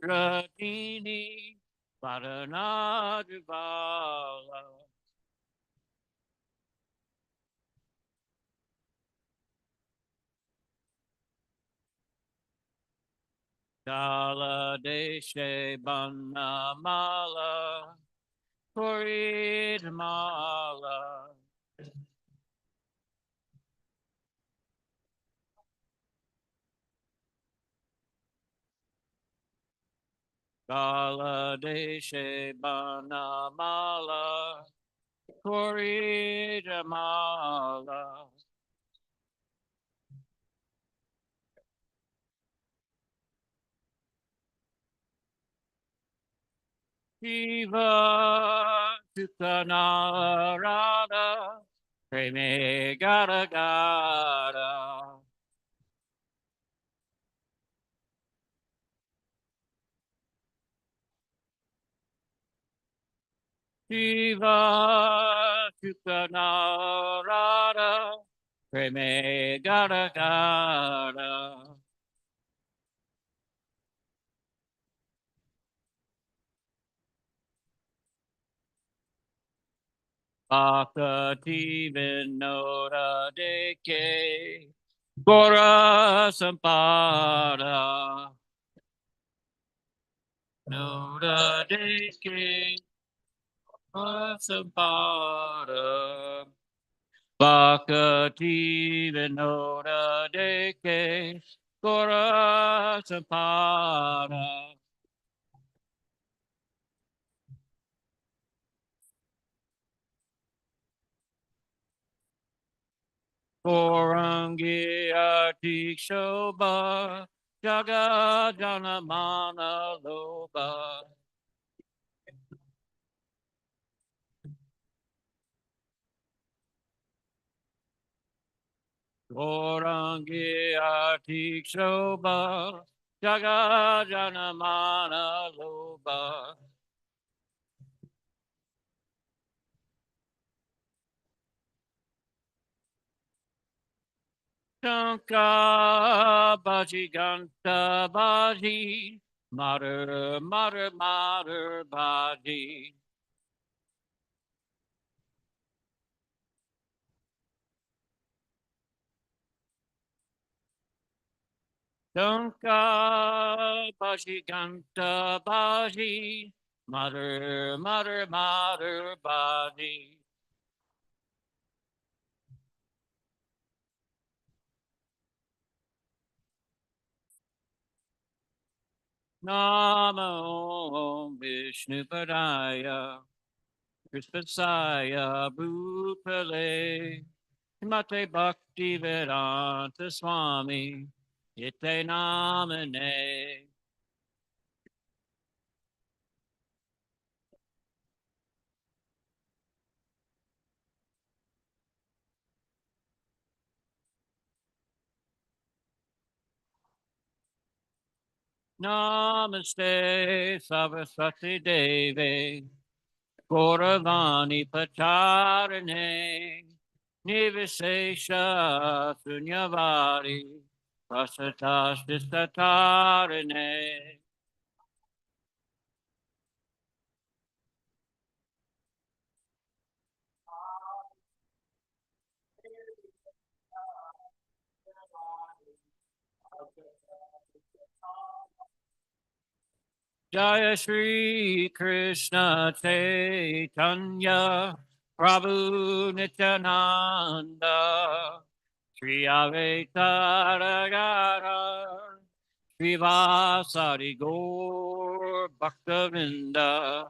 Ratini Paranadrivala Dala Deshe Banamala Puridmala Dala Deshe Banamala Puridmala Shiva Sukhanarada Preme Gara Gara Shiva Sukhanarada Preme Gara Gara Bhakti Vinoda Deke Gora Sampada Noda Deke Gora Sampada Bhakti Vinoda Deke Gora Sampada Orangi Artik Shobha Jaga Janamana Loba Orangi Artik Shobha Jaga Janamana Loba Shanka Baji Ganta Baji Matter Matter Matter Baji Shanka Baji Ganta Baji Matter Matter Matter Baji Namo Vishnu Padaya Krispasaya Bhutale Mate Bhakti Vedanta Swami Ite Namane Namaste Saraswati Devi Gauravani Pacharane Nivishesha Sunyavari Prasatastatarane Jaya Shri Krishna Chaitanya Prabhu Nityananda Shri Advaita Ragara Shri Vasari Gaur Bhaktavinda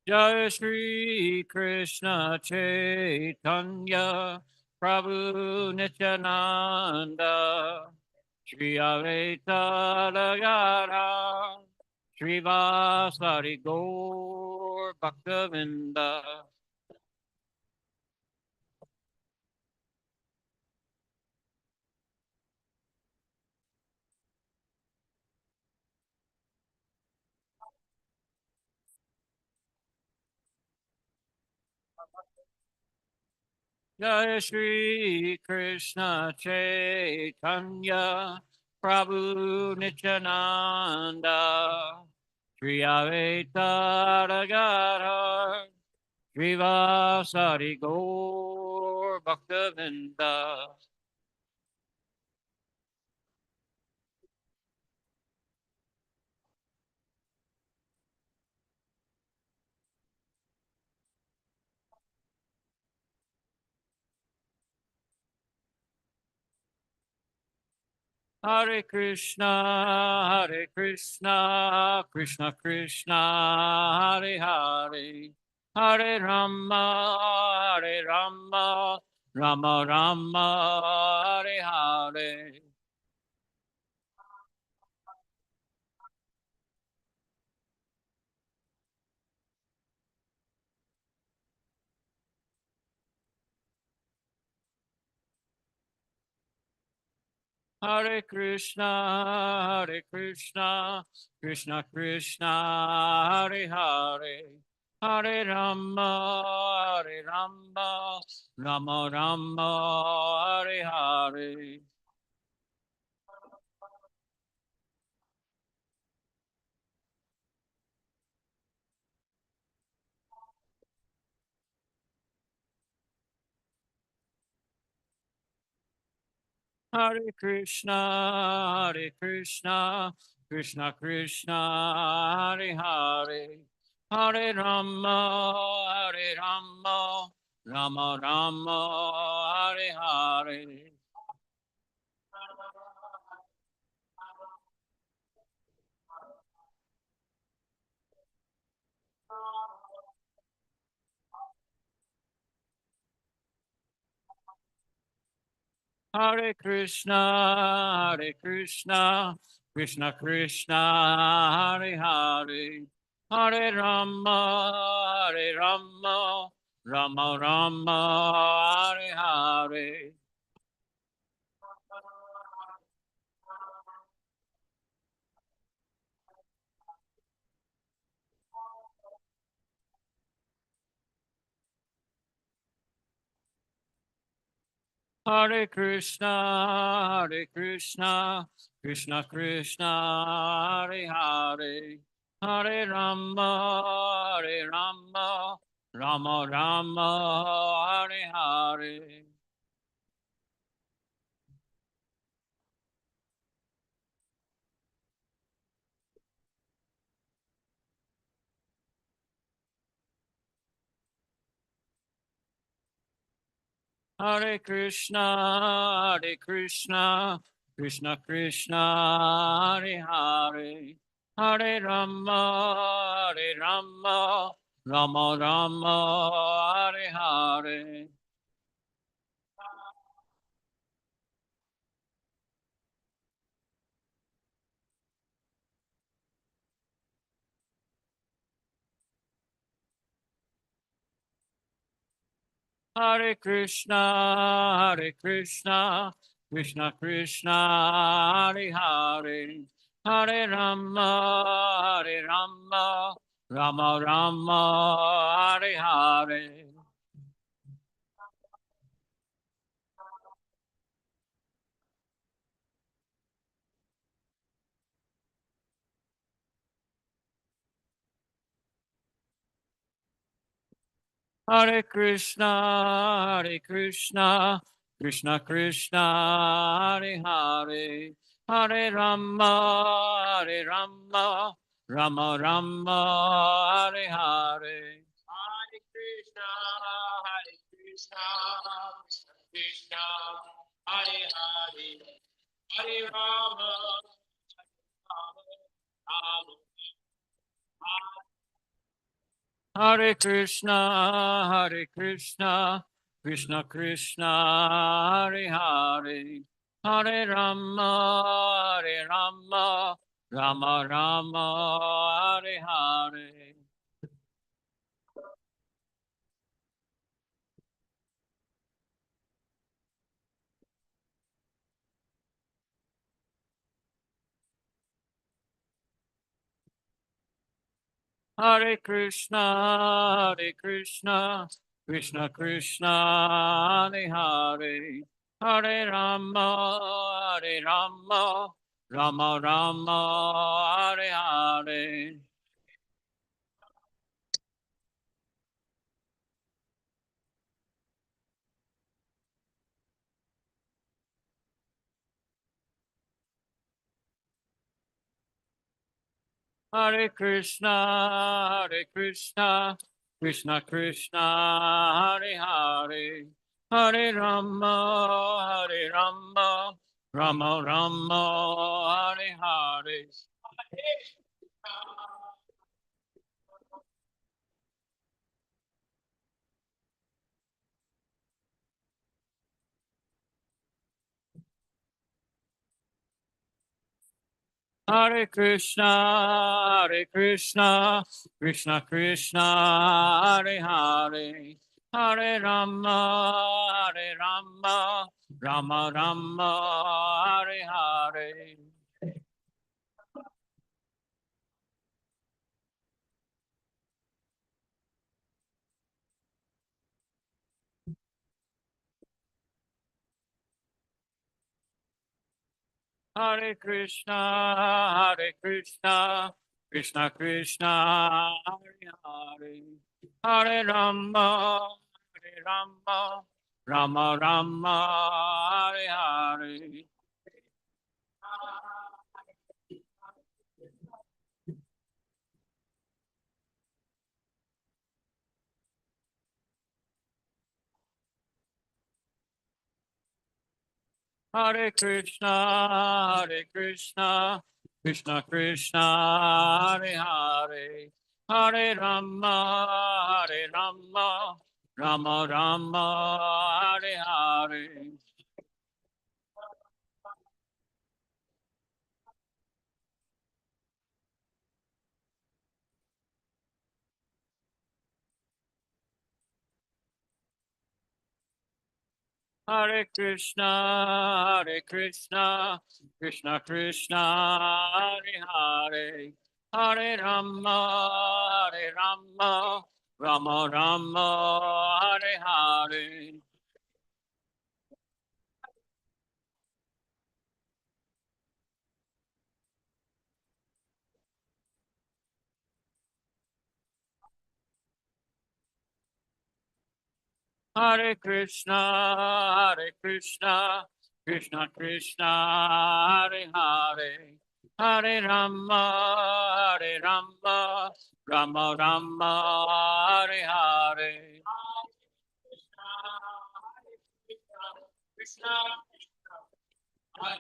Jaya Shri Krishna Chaitanya Prabhu Nityananda Shri Advaita Ragara Shri Vasari Gaur Bhaktavinda Jai Shri Krishna Chaitanya Prabhu Nityananda Shri Advaita Gadadhar Srivasadi Gaur Bhaktavinda. Hare Krishna, Hare Krishna, Krishna Krishna, Hare Hare, Hare Rama, Hare Rama, Rama Rama, Hare Hare. Hare Krishna, Hare Krishna, Krishna Krishna, Hare Hare, Hare Rama, Hare Rama, Rama Rama, Hare Hare. Hare Krishna, Hare Krishna, Krishna Krishna, Hare Hare, Hare Rama, Hare Rama, Rama Rama, Hare Hare. Hare Krishna, Hare Krishna, Krishna Krishna, Hare Hare, Hare Rama, Hare Rama, Rama Rama, Hare Hare. Hare Krishna, Hare Krishna, Krishna Krishna, Hare Hare, Hare Rama, Hare Rama, Rama Rama, Hare Hare. Hare Krishna, Hare Krishna, Krishna Krishna, Hare Hare, Hare Rama, Hare Rama, Rama Rama, Hare Hare. Hare Krishna, Hare Krishna, Krishna Krishna, Hare Hare, Hare Rama, Hare Rama, Rama Rama, Hare Hare. Hare Krishna, Hare Krishna, Krishna Krishna, Hare Hare, Hare Rama, Hare Rama, Rama Rama, Hare Hare. Hare Krishna, Hare Krishna, Krishna Krishna, Hare Hare, Hare Rama, Rama, Rama, Hare Krishna, Hare Krishna, Krishna Krishna, Hare Hare, Hare Rama, Hare Rama, Rama Rama, Hare Hare. Hare Krishna, Hare Krishna, Krishna Krishna, Hare Hare, Hare Rama, Hare Rama, Rama Rama, Hare Hare. Hare Krishna, Hare Krishna, Krishna Krishna, Hare Hare, Hare Rama, Hare Rama, Rama Rama, Hare Hare. Hare Krishna, Hare Krishna, Krishna Krishna, Hare Hare, Hare Rama, Hare Rama, Rama Rama, Hare Hare. Hare Krishna, Hare Krishna, Krishna Krishna, Hare Hare, Hare Rama, Hare Rama, Rama Rama, Hare Hare. Hare Krishna, Hare Krishna, Krishna Krishna, Hare Hare, Hare Rama, Hare Rama, Rama Rama, Hare Hare. Hare Krishna, Hare Krishna, Krishna Krishna, Hare Hare, Hare Rama, Hare Rama, Rama Rama, Hare Hare. Hare Krishna, Hare Krishna, Krishna Krishna, Hare Hare, Hare Rama, Hare Rama, Rama Rama, Hare Hare. Krishna, Hare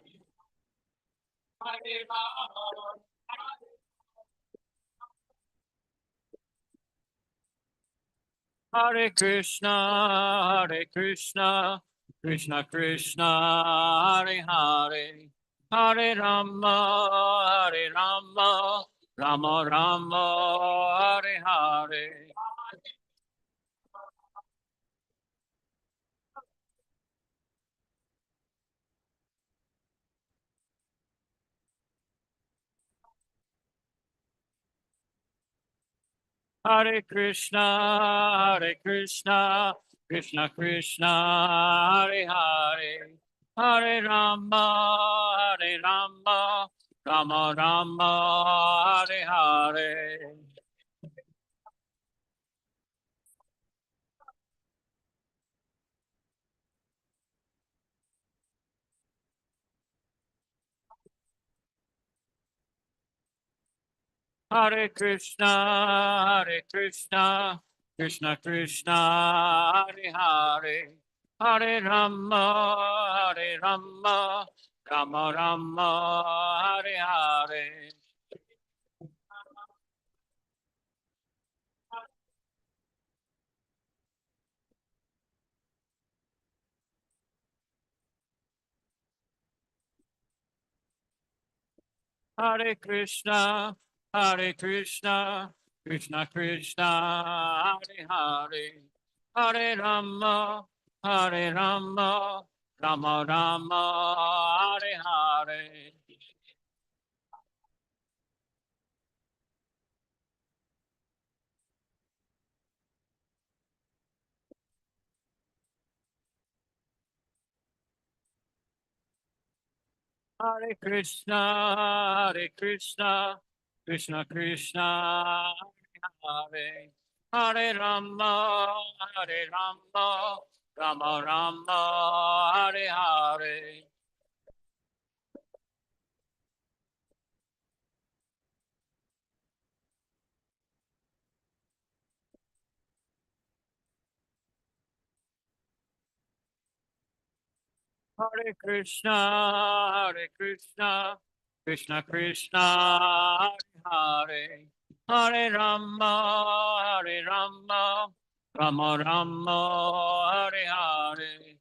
Hare Rama. Hare Krishna, Hare Krishna, Krishna Krishna, Hare Hare, Hare Rama, Hare Rama, Rama Rama, Hare Hare. Hare Krishna, Hare Krishna, Krishna Krishna, Hare Hare, Hare Rama, Hare Rama, Rama Rama, Hare Hare. Hare Krishna, Hare Krishna, Krishna Krishna, Hare Hare, Hare Rama, Hare Rama, Rama Rama, Hare Hare. Hare Krishna, Hare Krishna, Krishna Krishna, Hare Hare, Hare Rama, Hare Rama, Rama Rama, Hare Hare. Hare Krishna, Hare Krishna, Krishna Krishna, Hare Hare Rama, Hare Rama, Rama Rama, Hare Hare. Hare Krishna, Hare Krishna, Krishna Krishna, Hare Hare, Hare Rama, Hare Rama, Rama Rama, Hare Hare.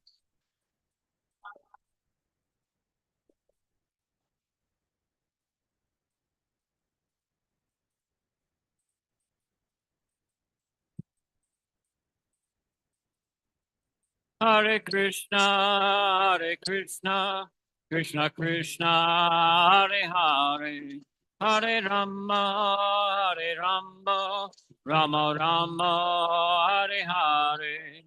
Hare Krishna, Hare Krishna, Krishna Krishna, Hare Hare, Hare Rama, Hare Rama, Rama Rama, Hare Hare.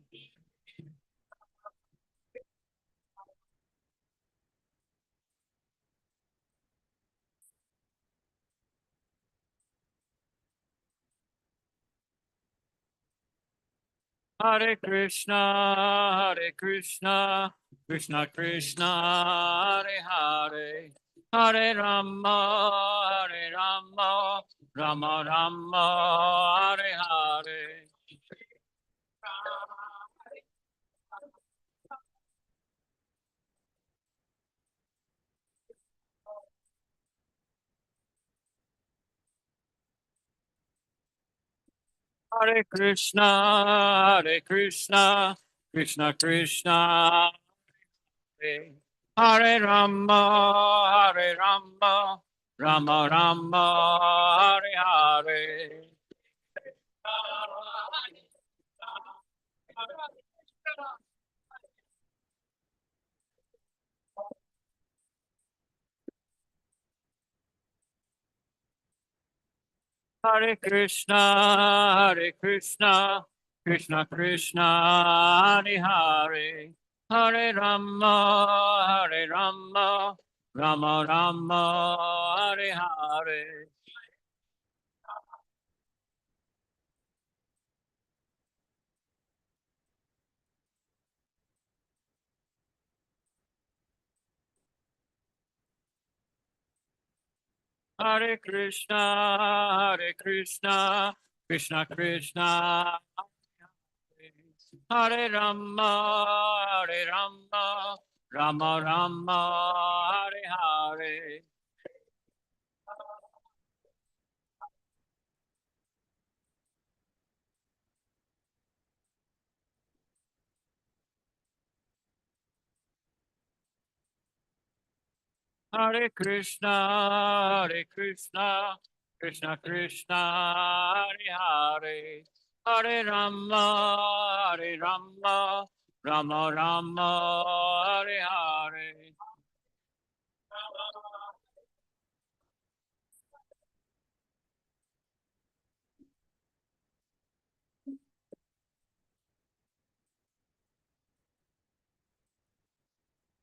Hare Krishna, Hare Krishna, Krishna Krishna, Hare Hare, Hare Rama, Hare Rama, Rama Rama, Hare Hare. Hare Krishna, Hare Krishna, Krishna Krishna, Hare Hare Rama, Hare Rama, Rama Rama, Hare Hare. Hare Krishna, Hare Krishna, Krishna Krishna, Hare Hare, Hare Rama, Hare Rama, Rama Rama, Hare Hare. Hare Krishna, Hare Krishna, Krishna Krishna, Hare Rama, Hare Rama, Rama Rama, Hare Hare. Hare Krishna, Hare Krishna, Krishna Krishna, Hare Hare, Hare Rama, Hare Rama, Rama Rama, Hare Hare.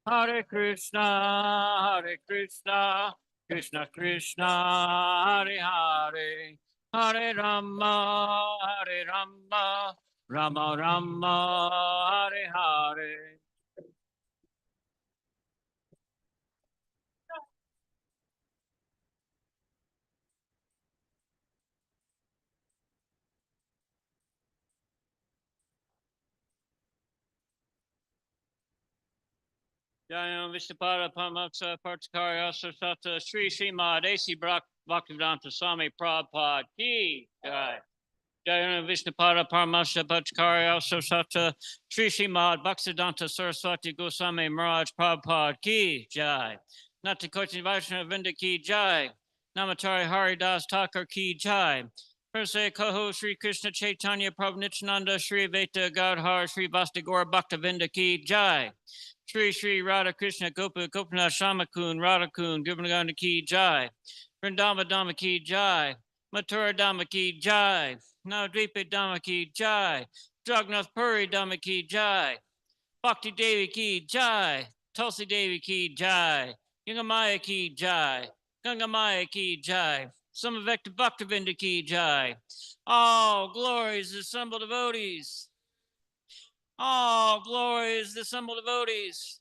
Hare Krishna, Hare Krishna, Krishna Krishna, Hare Hare, Hare Rama, Hare Rama, Rama Rama, Hare Hare. Jayam Vishnupada Paramoksa Partakarya Sasata Sri Srimad A.C. Bhaktivedanta Swami Prabhupada Ki Jai. Jayam Vishnupada Paramoksa Partakarya Sasata Sri Srimad Bhaktivedanta Saraswati Goswami Maharaj Prabhupada Ki Jai. Natakoti Vaishnava Vinda Ki Jai. Namatari Haridas Thakur Ki Jai. Perse Koho Sri Krishna Chaitanya Prabhu Nityananda Sri Veta Gadhar Sri Vastagora Bhaktavinda Ki Jai. Shri Shri Radha Krishna Gopa Gopinath Shamakun Radhakun Gopinaganda Ki Jai. Vrindava Dhamma Ki Jai. Mathura Dhamma Ki Jai. Navadvipa Dhamma Ki Jai. Jagannath Puri Dhamma Ki Jai. Bhakti Devi Ki Jai. Tulsi Devi Ki Jai. Gangamaya ki jai. Gangamaya ki jai. Samavecta Bhaktivinda ki jai. All glories, assembled devotees. All glories, assembled devotees.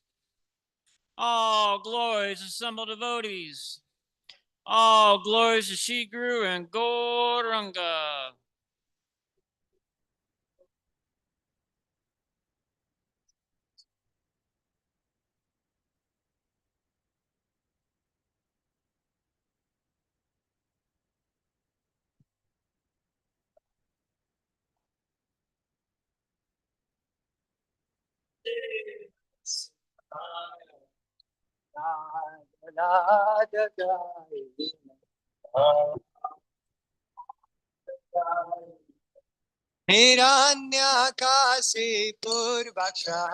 All glories, assembled devotees. All glories to Shri Guru and Gauranga. हिरण्यकाशी पूर्वक्षः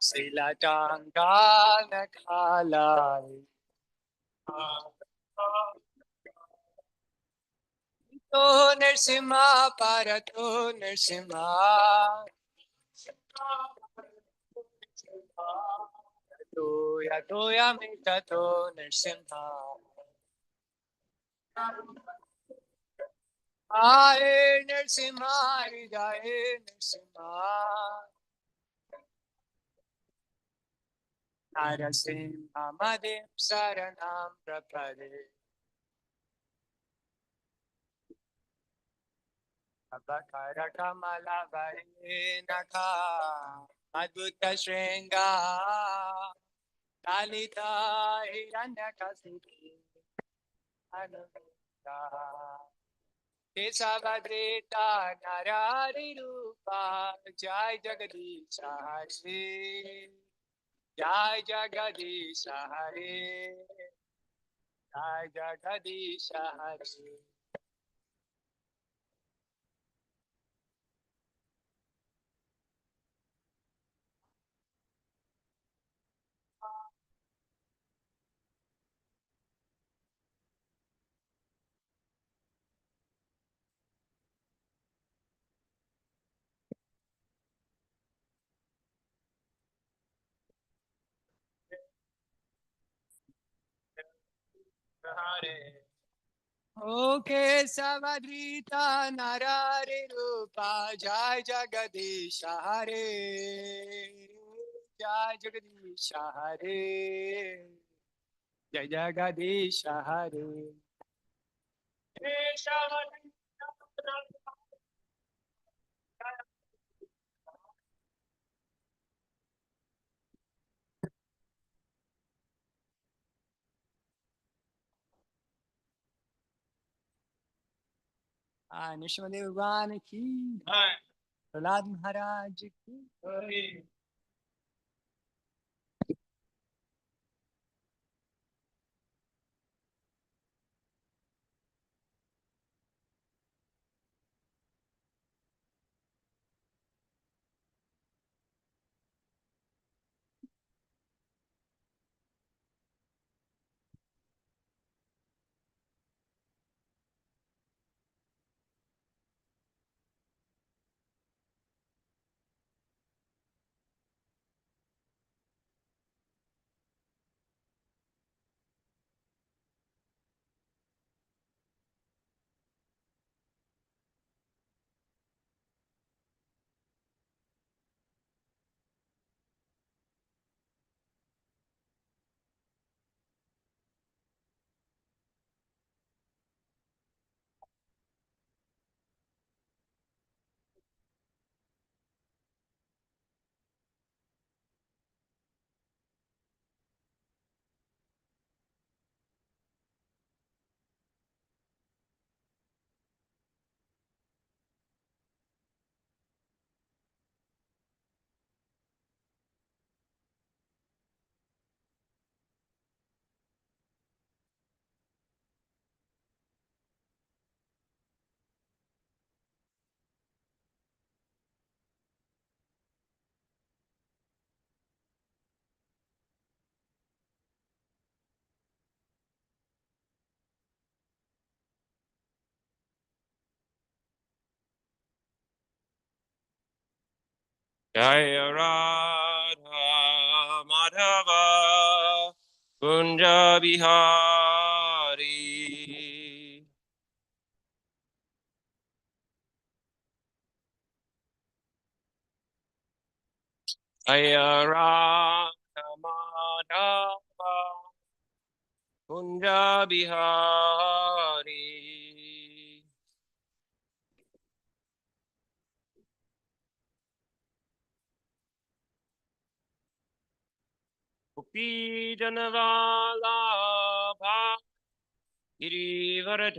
शिलटाङ्गानखालाय तो नरसिम्हा परतो नरसिम्हा तोया तोया मिता तो नरसिम्हा आए नरसिम्हा हृदय नरसिम्हा नरसिंहमदिं शरणं प्रपदे अबकरकमलवरे नखा अद्भुतशृङ्गा ललिता हिरण्यकशिपी अनुता केशवधृता नरहरिरूपा जय जगदीश हरे जय जगदीश हरे जय जगदीश हरे O Kesavadrita Narari Rupa Jai Jagadish Hare Jai Jagadish Hare Jai Jagadish Hare Nishmadev Bhagwan ki Prahlad Maharaj ki Jaya Radha Madhava Kunja Bihari. Jaya Radha Madhava Kunja Bihari. Gopi Janavala Bha Girivardhari.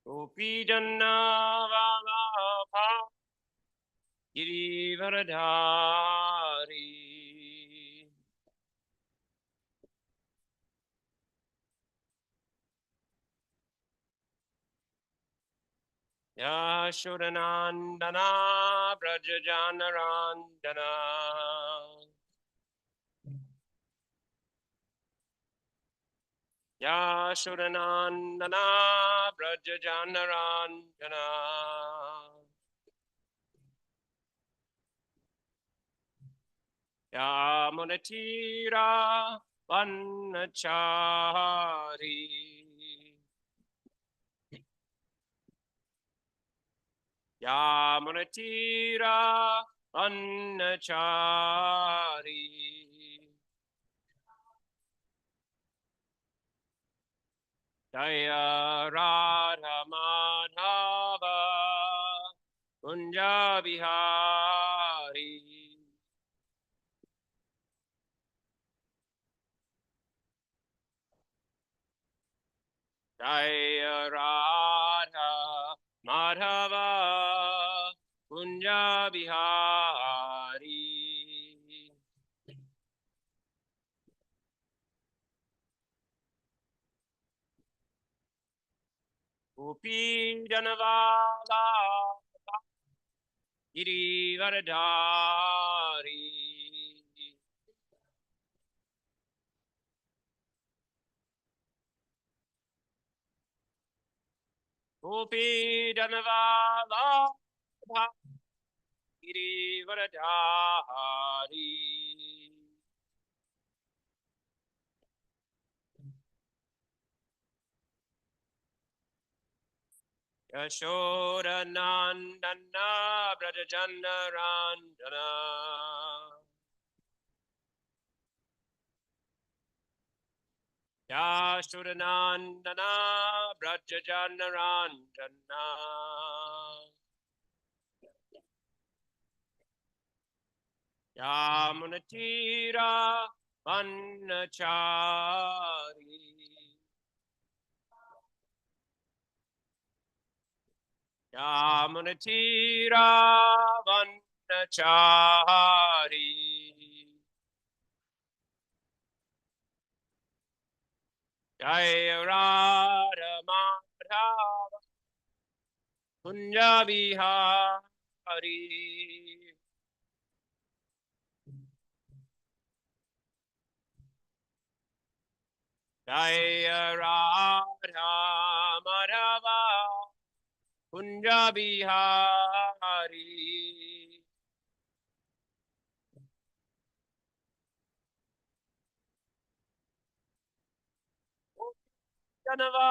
Gopi Janavala Bha Girivardhari. Yashodanandana Brajajanarandana. Yashodanandana Brajajanarandana. Yamunatira Vannachari. Yamunatira Vannachari. Jaya Radha Madhava Kunja Bihari. Jaya Radha Madhava Kunja Bihari. Gopi Janavala Girivardhari. Gopi Janavala Girivardhari. Yashodanandana Brajajanarandana. Yashodanandana Brajajanarandana. Yamunatira Vannachari. Yamunatira Vannachari. Jaya Radha Madhava Kunja Bihari. Jaya Radha Madhava Kunja Bihari. Janava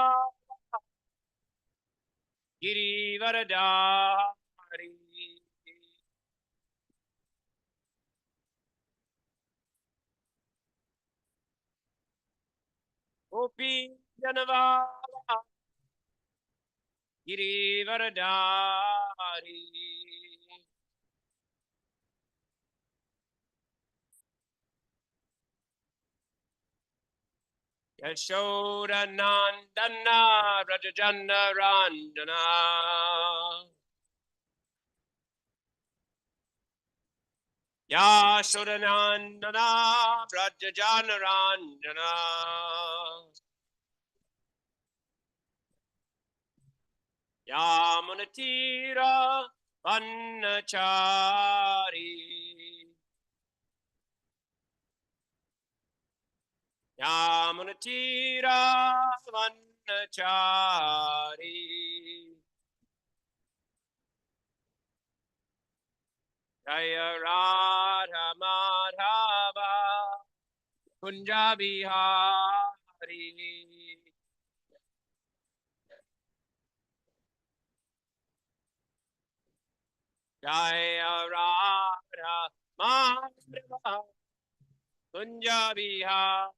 Girivardhari. Gopi Janava Girivardhari. Yashodanandana Brajajanarandana. Yashodanandana Brajajanarandana. Yamunatira Vannachari. Yamunatira Vannachari. Jaya Radha Madhava Kunja Bihari. Jaya Radha Madhava Kunja Bihari.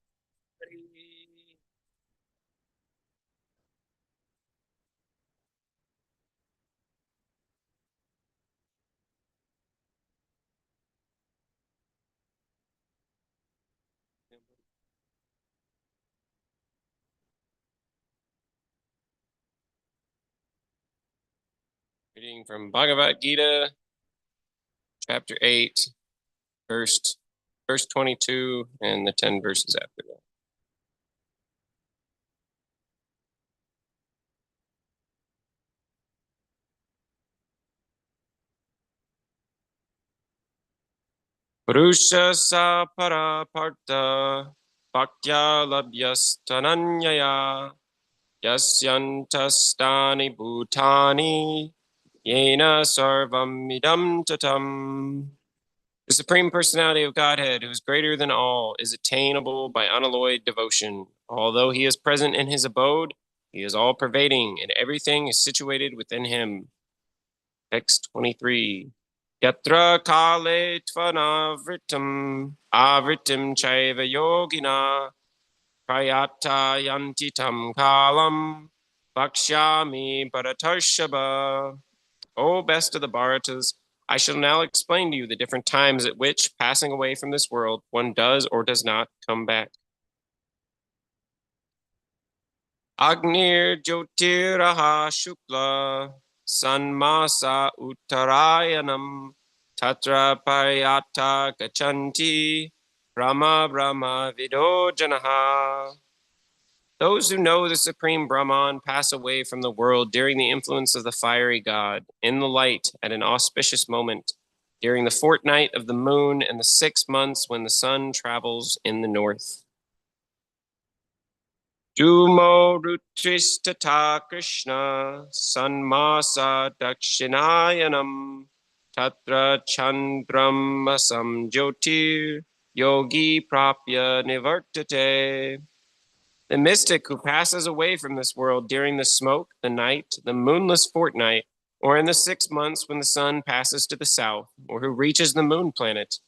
Reading from Bhagavad Gita, chapter 8, verse 22, and the 10 verses after that. Purusha sa para parta bhaktya labhyastananyaya yasyantastani bhutani yena sarvam idam tatam. The Supreme Personality of Godhead, who is greater than all, is attainable by unalloyed devotion. Although he is present in his abode, he is all-pervading, and everything is situated within him. Text 23. Yatra kale tvanavritam avritam chaiva yogina prayata yanti tam kalam vakshyami paratarshaba. O best of the Bharatas, I shall now explain to you the different times at which, passing away from this world, one does or does not come back. Agnir Jyotiraha Shukla Sanmasa Uttarayanam Tatra Pariyata Gachanti Brahma Brahma Vidojanaha. Those who know the Supreme Brahman pass away from the world during the influence of the fiery god, in the light at an auspicious moment, during the fortnight of the moon and the 6 months when the sun travels in the north. Jumo Rutristata Krishna Sanmasa Dakshinayanam Tatra Chandram Masam Jyotir Yogi Prapya Nivartate. The mystic who passes away from this world during the smoke, the night, the moonless fortnight, or in the 6 months when the sun passes to the south, or who reaches the moon planet,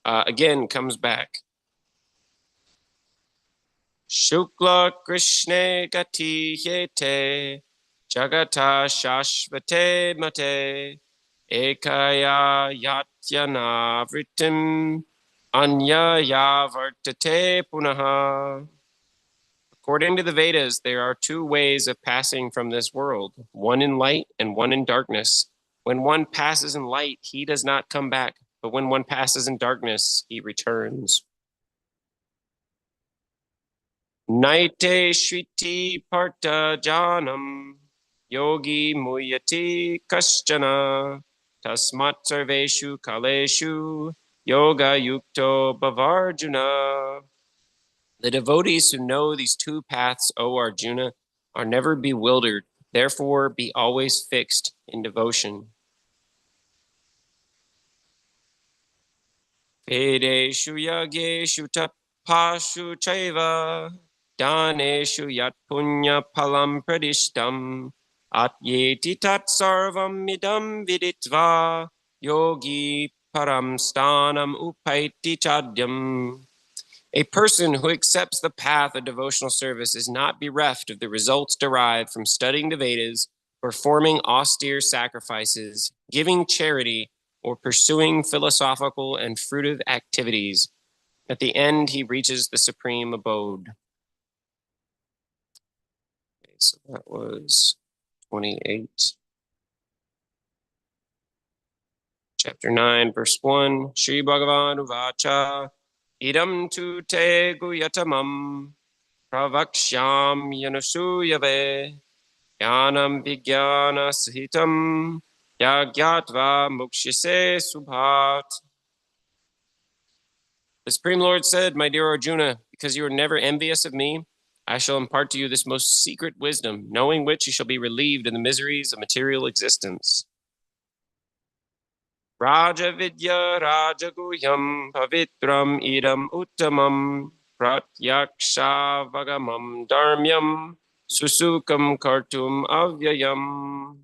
again comes back. Shukla Krishne Gati Yete Jagata Shashvate Mate Ekaya Yatyana Vritim Anya Yavartate Punaha. According to the Vedas, there are 2 ways of passing from this world, one in light and one in darkness. When one passes in light, he does not come back, but when one passes in darkness, he returns. Naite Shriti Parta Janam Yogi Muyati Kaschana Tasmat Sarveshu Kaleshu Yoga Yukto Bhavarjuna. The devotees who know these 2 paths, O Arjuna, are never bewildered. Therefore, be always fixed in devotion. Vedeshu yageshu tapashu chaiva daneshu yat punya palam pradishtam atyeti tat sarvam idam viditva yogi param stanam upaiti chadyam. A person who accepts the path of devotional service is not bereft of the results derived from studying the Vedas, performing austere sacrifices, giving charity, or pursuing philosophical and fruitive activities. At the end, he reaches the supreme abode. Okay, so that was 28. Chapter 9, verse 1. Shri Bhagavan Uvacha Idam tu te guyatamam pravakshyam yanusuyave yanam vigyana sahitam yagyatva mukshise subhat. The Supreme Lord said, my dear Arjuna, because you are never envious of me, I shall impart to you this most secret wisdom, knowing which you shall be relieved in the miseries of material existence. Raja Vidya Raja Guhyam Pavitram Idam Uttamam Pratyaksha Vagamam Dharmyam Susukam Kartum Avyayam.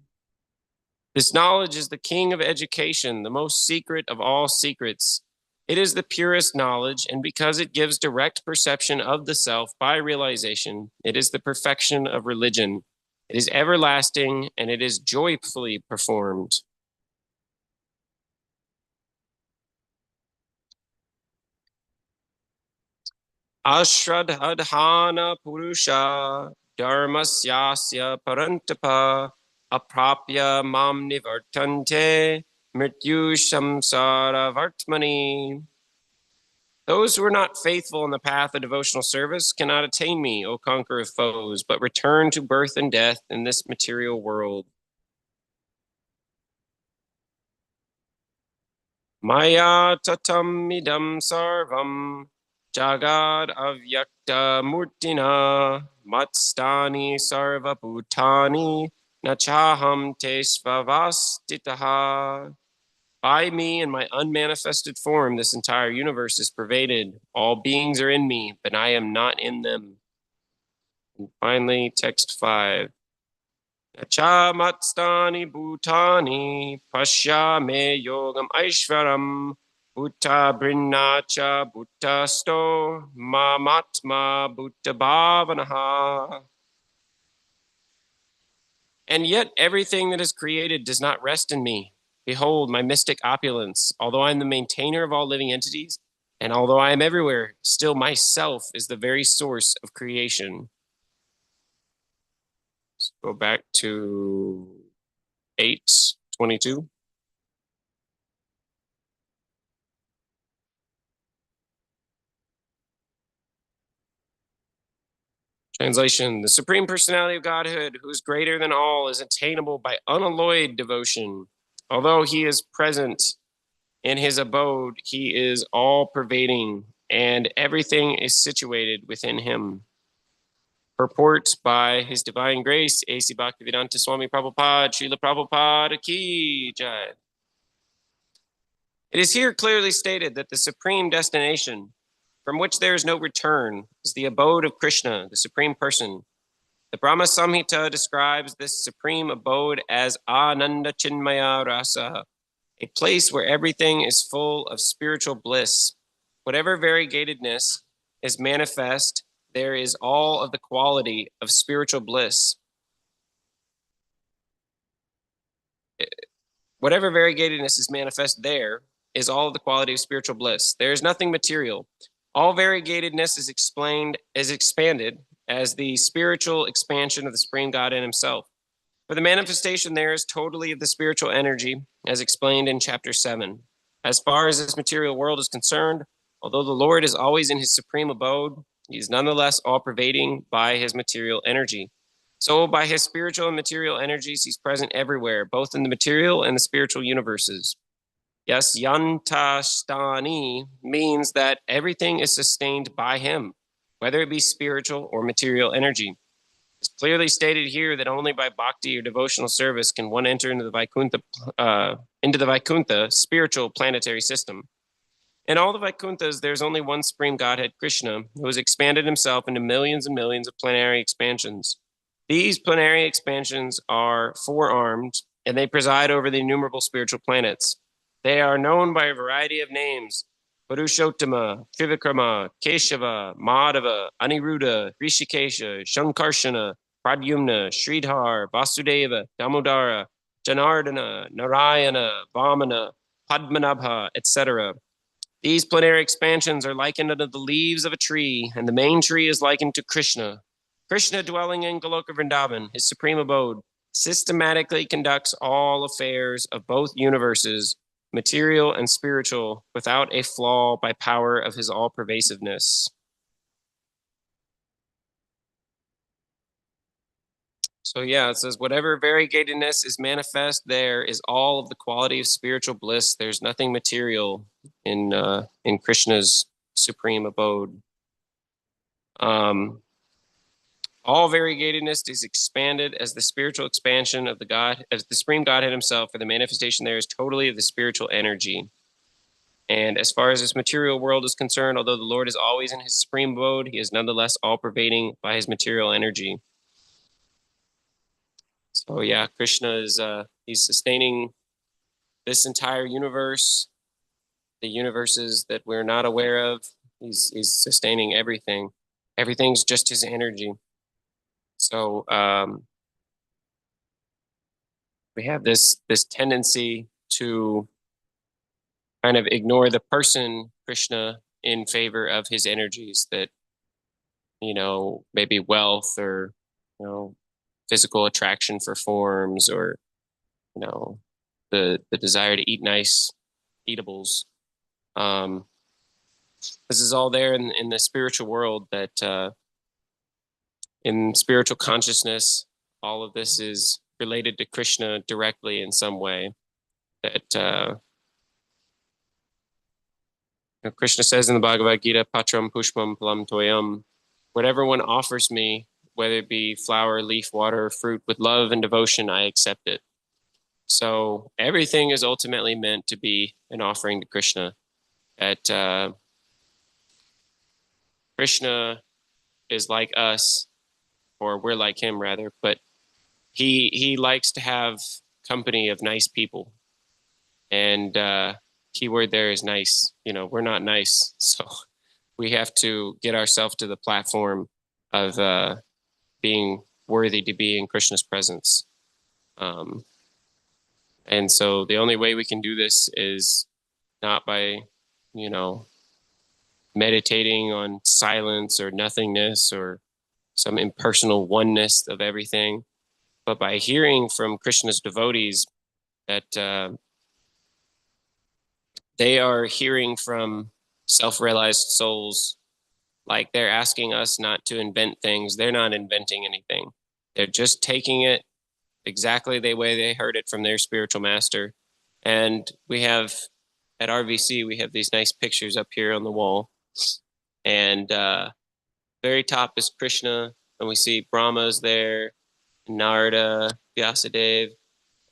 This knowledge is the king of education, the most secret of all secrets. It is the purest knowledge, and because it gives direct perception of the self by realization, it is the perfection of religion. It is everlasting, and it is joyfully performed. Ashradhana Purusha Dharmasyasya Parantapa Aprapya Mam Nivartante Mrityu Samsara Vartmani. Those who are not faithful in the path of devotional service cannot attain me, O conqueror of foes, but return to birth and death in this material world. Maya tatam idam sarvam jagad avyakta murtina matstani sarva bhutani nachaham te svavastitaha. By me and my unmanifested form, this entire universe is pervaded. All beings are in me, but I am not in them. And finally, text 5. Nacha matstani bhutani pasya me yogam aishvaram bhuta brinnacha bhuta sto mamatma bhuta bhavanaha. And yet everything that is created does not rest in me. Behold my mystic opulence. Although I am the maintainer of all living entities, and although I am everywhere, still myself is the very source of creation. Let's go back to 8:22. Translation: the Supreme Personality of Godhood, who is greater than all, is attainable by unalloyed devotion. Although he is present in his abode, he is all-pervading, and everything is situated within him. Purport by His Divine Grace, A.C. Bhaktivedanta Swami Prabhupada, Srila Prabhupada Ki Jai. It is here clearly stated that the supreme destination, from which there is no return, is the abode of Krishna, the Supreme Person. The Brahma Samhita describes this supreme abode as Ananda Chinmaya Rasa, a place where everything is full of spiritual bliss. Whatever variegatedness is manifest, there is all of the quality of spiritual bliss. Whatever variegatedness is manifest, there is all of the quality of spiritual bliss. There is nothing material. All variegatedness is expanded as the spiritual expansion of the Supreme God in himself. For the manifestation there is totally of the spiritual energy, as explained in chapter 7. As far as this material world is concerned, although the Lord is always in his supreme abode, he is nonetheless all-pervading by his material energy. So by his spiritual and material energies, he's present everywhere, both in the material and the spiritual universes. Yes, yantastani means that everything is sustained by him, whether it be spiritual or material energy. It's clearly stated here that only by bhakti or devotional service can one enter into the Vaikuntha spiritual planetary system. In all the Vaikunthas, there's only one Supreme Godhead, Krishna, who has expanded himself into millions and millions of plenary expansions. These plenary expansions are four-armed, and they preside over the innumerable spiritual planets. They are known by a variety of names: Purushottama, Trivikrama, Keshava, Madhava, Aniruddha, Rishikesha, Shankarshana, Pradyumna, Sridhar, Vasudeva, Damodara, Janardana, Narayana, Vamana, Padmanabha, etc. These plenary expansions are likened unto the leaves of a tree, and the main tree is likened to Krishna. Krishna, dwelling in Goloka Vrindavan, his supreme abode, systematically conducts all affairs of both universes, material and spiritual, without a flaw by power of his all-pervasiveness. So yeah, it says, whatever variegatedness is manifest, there is all of the quality of spiritual bliss. There's nothing material in Krishna's supreme abode. All variegatedness is expanded as the spiritual expansion of the God, as the Supreme Godhead himself, for the manifestation there is totally of the spiritual energy. And as far as this material world is concerned, although the Lord is always in his supreme abode, he is nonetheless all-pervading by his material energy. So yeah, Krishna is he's sustaining this entire universe, the universes that we're not aware of. He's sustaining everything. Everything's just his energy. So we have this tendency to kind of ignore the person Krishna in favor of his energies that, maybe wealth or, physical attraction for forms or, the desire to eat nice eatables. This is all there in the spiritual world that in spiritual consciousness, all of this is related to Krishna directly in some way. That Krishna says in the Bhagavad Gita, Patram Pushpam Phalam Toyam, whatever one offers me, whether it be flower, leaf, water, or fruit, with love and devotion, I accept it. So everything is ultimately meant to be an offering to Krishna. That Krishna is like us, or we're like him rather, but he likes to have company of nice people. And keyword there is nice. We're not nice, so we have to get ourselves to the platform of being worthy to be in Krishna's presence. And so the only way we can do this is not by, meditating on silence or nothingness or some impersonal oneness of everything, but by hearing from Krishna's devotees that they are hearing from self-realized souls. Like they're asking us not to invent things. They're not inventing anything. They're just taking it exactly the way they heard it from their spiritual master. And we have, at RVC, we have these nice pictures up here on the wall. And very top is Krishna, and we see Brahma's there, Narada, Vyasadeva,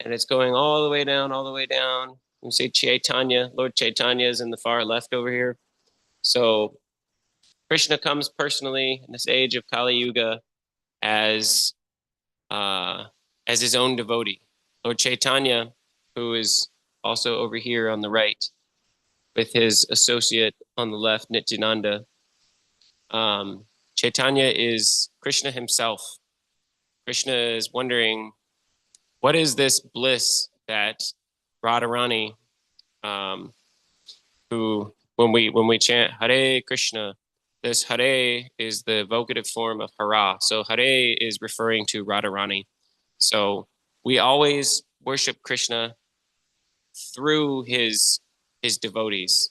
and it's going all the way down, all the way down. We see Chaitanya, Lord Chaitanya is in the far left over here. So Krishna comes personally in this age of Kali Yuga as his own devotee. Lord Chaitanya, who is also over here on the right, with his associate on the left, Nityananda. Chaitanya is Krishna himself. Krishna is wondering, what is this bliss that Radharani, who when we chant Hare Krishna, this Hare is the vocative form of Hara. So Hare is referring to Radharani. So we always worship Krishna through his devotees.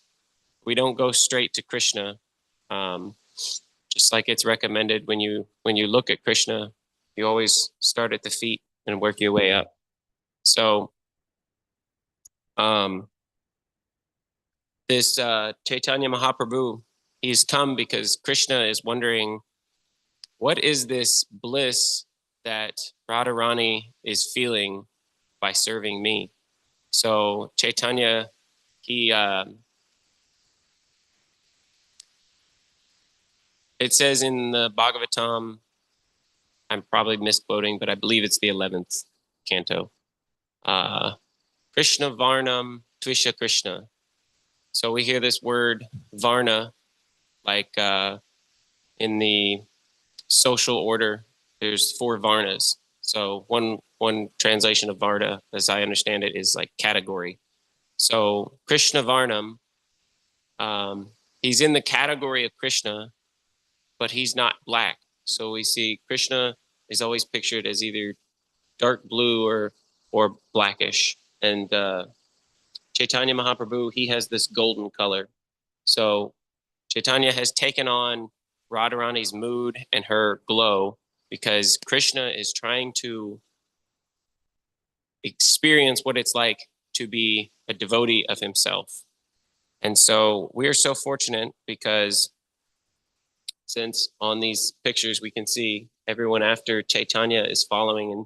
We don't go straight to Krishna. Just like it's recommended when you look at Krishna, you always start at the feet and work your way up. So this Chaitanya Mahaprabhu, he's come because Krishna is wondering, what is this bliss that Radharani is feeling by serving me? So Chaitanya, he it says in the Bhagavatam, I'm probably misquoting, but I believe it's the 11th canto. Krishna Varnam Tvisha Krishna. So we hear this word Varna, like in the social order, there's 4 Varnas. So one translation of Varna, as I understand it, is like category. So Krishna Varnam, he's in the category of Krishna, but he's not black. So we see Krishna is always pictured as either dark blue or blackish. And Chaitanya Mahaprabhu, he has this golden color. So Chaitanya has taken on Radharani's mood and her glow because Krishna is trying to experience what it's like to be a devotee of himself. And so we are so fortunate because since on these pictures we can see everyone after Chaitanya is following in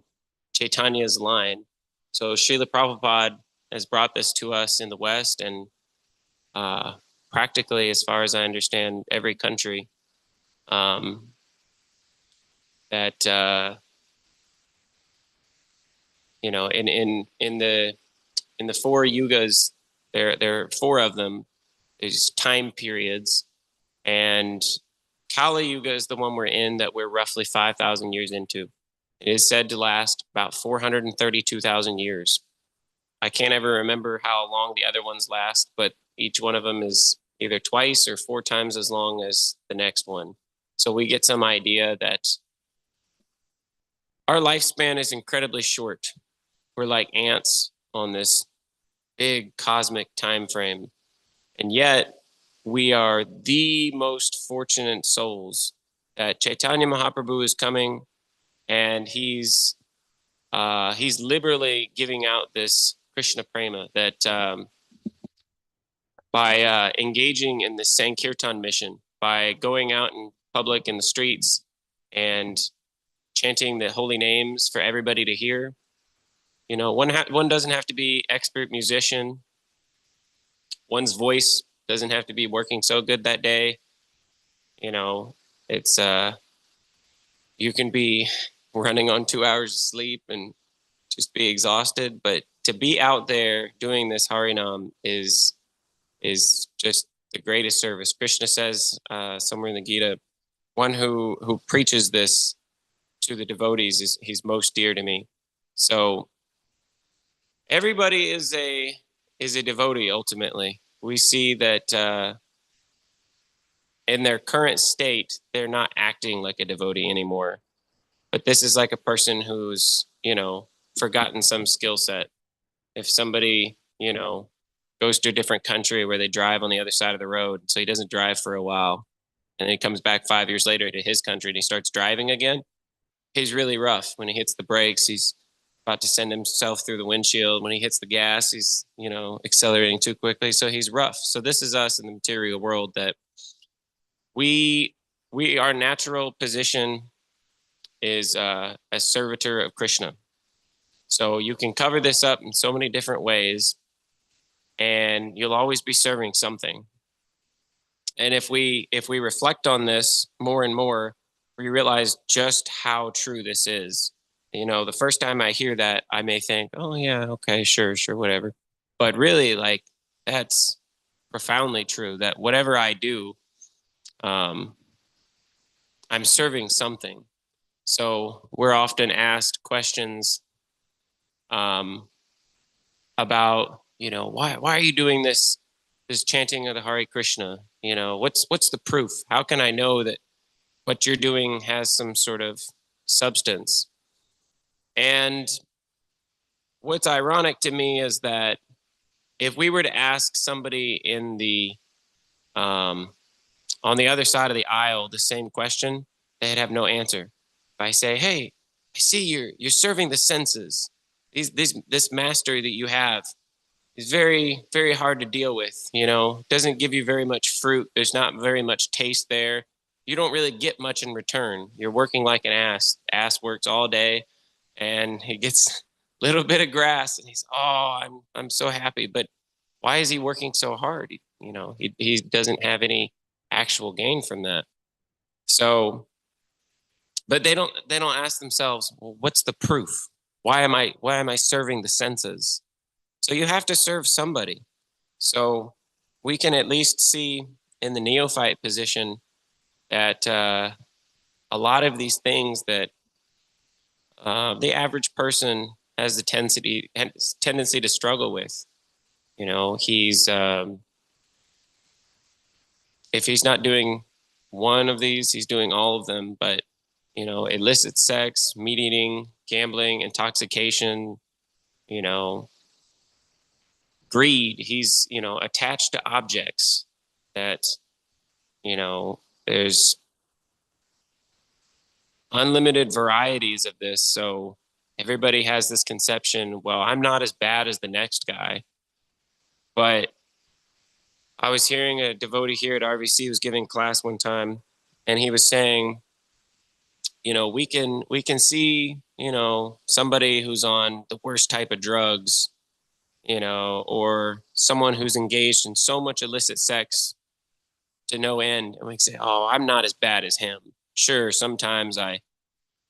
Chaitanya's line. So Srila Prabhupada has brought this to us in the West, and practically, as far as I understand, every country that you know, in the four yugas, there are four of them. There's time periods, and Kali Yuga is the one we're in that we're roughly 5,000 years into. It is said to last about 432,000 years. I can't ever remember how long the other ones last, but each one of them is either twice or four times as long as the next one. So we get some idea that our lifespan is incredibly short. We're like ants on this big cosmic time frame. And yet we are the most fortunate souls that Chaitanya Mahaprabhu is coming, and he's liberally giving out this Krishna prema that by engaging in this Sankirtan mission, by going out in public in the streets and chanting the holy names for everybody to hear. You know, one doesn't have to be expert musician. One's voice doesn't have to be working so good that day. You know, it's you can be running on 2 hours of sleep and just be exhausted, but to be out there doing this Harinam is just the greatest service. Krishna says somewhere in the Gita, one who preaches this to the devotees he's most dear to me. So everybody is a devotee ultimately. We see that in their current state, they're not acting like a devotee anymore. But this is like a person who's, you know, forgotten some skill set. If somebody, you know, goes to a different country where they drive on the other side of the road, so he doesn't drive for a while, and then he comes back 5 years later to his country and he starts driving again, he's really rough. When he hits the brakes, he's about to send himself through the windshield. When he hits the gas, he's, you know, accelerating too quickly. So he's rough. So this is us in the material world, that our natural position is a servitor of Krishna. So you can cover this up in so many different ways, and you'll always be serving something. And if we reflect on this more and more, we realize just how true this is. You know, the first time I hear that, I may think, oh yeah, okay, sure, whatever. But really, like, that's profoundly true, that whatever I do, I'm serving something. So we're often asked questions about, you know, why are you doing this chanting of the Hare Krishna? You know, what's the proof? How can I know that what you're doing has some sort of substance? And what's ironic to me is that if we were to ask somebody in the on the other side of the aisle the same question, they'd have no answer. If I say, hey, I see you're serving the senses. This mastery that you have is very, very hard to deal with. You know, it doesn't give you very much fruit. There's not very much taste there. You don't really get much in return. You're working like an ass. Ass works all day, and he gets a little bit of grass, and he's, oh, I'm so happy. But why is he working so hard? You know, he doesn't have any actual gain from that. So, but they don't ask themselves, well, what's the proof? Why am I serving the senses? So you have to serve somebody. So we can at least see in the neophyte position that a lot of these things that the average person has the tendency to struggle with. You know, he's if he's not doing one of these, he's doing all of them. But, you know, illicit sex, meat eating, gambling, intoxication, you know, greed. He's, you know, attached to objects that, you know, there's unlimited varieties of this. So everybody has this conception, well, I'm not as bad as the next guy. But I was hearing a devotee here at RVC was giving class one time, and he was saying, we can see, somebody who's on the worst type of drugs, or someone who's engaged in so much illicit sex to no end, and we say, oh, I'm not as bad as him. Sure, sometimes I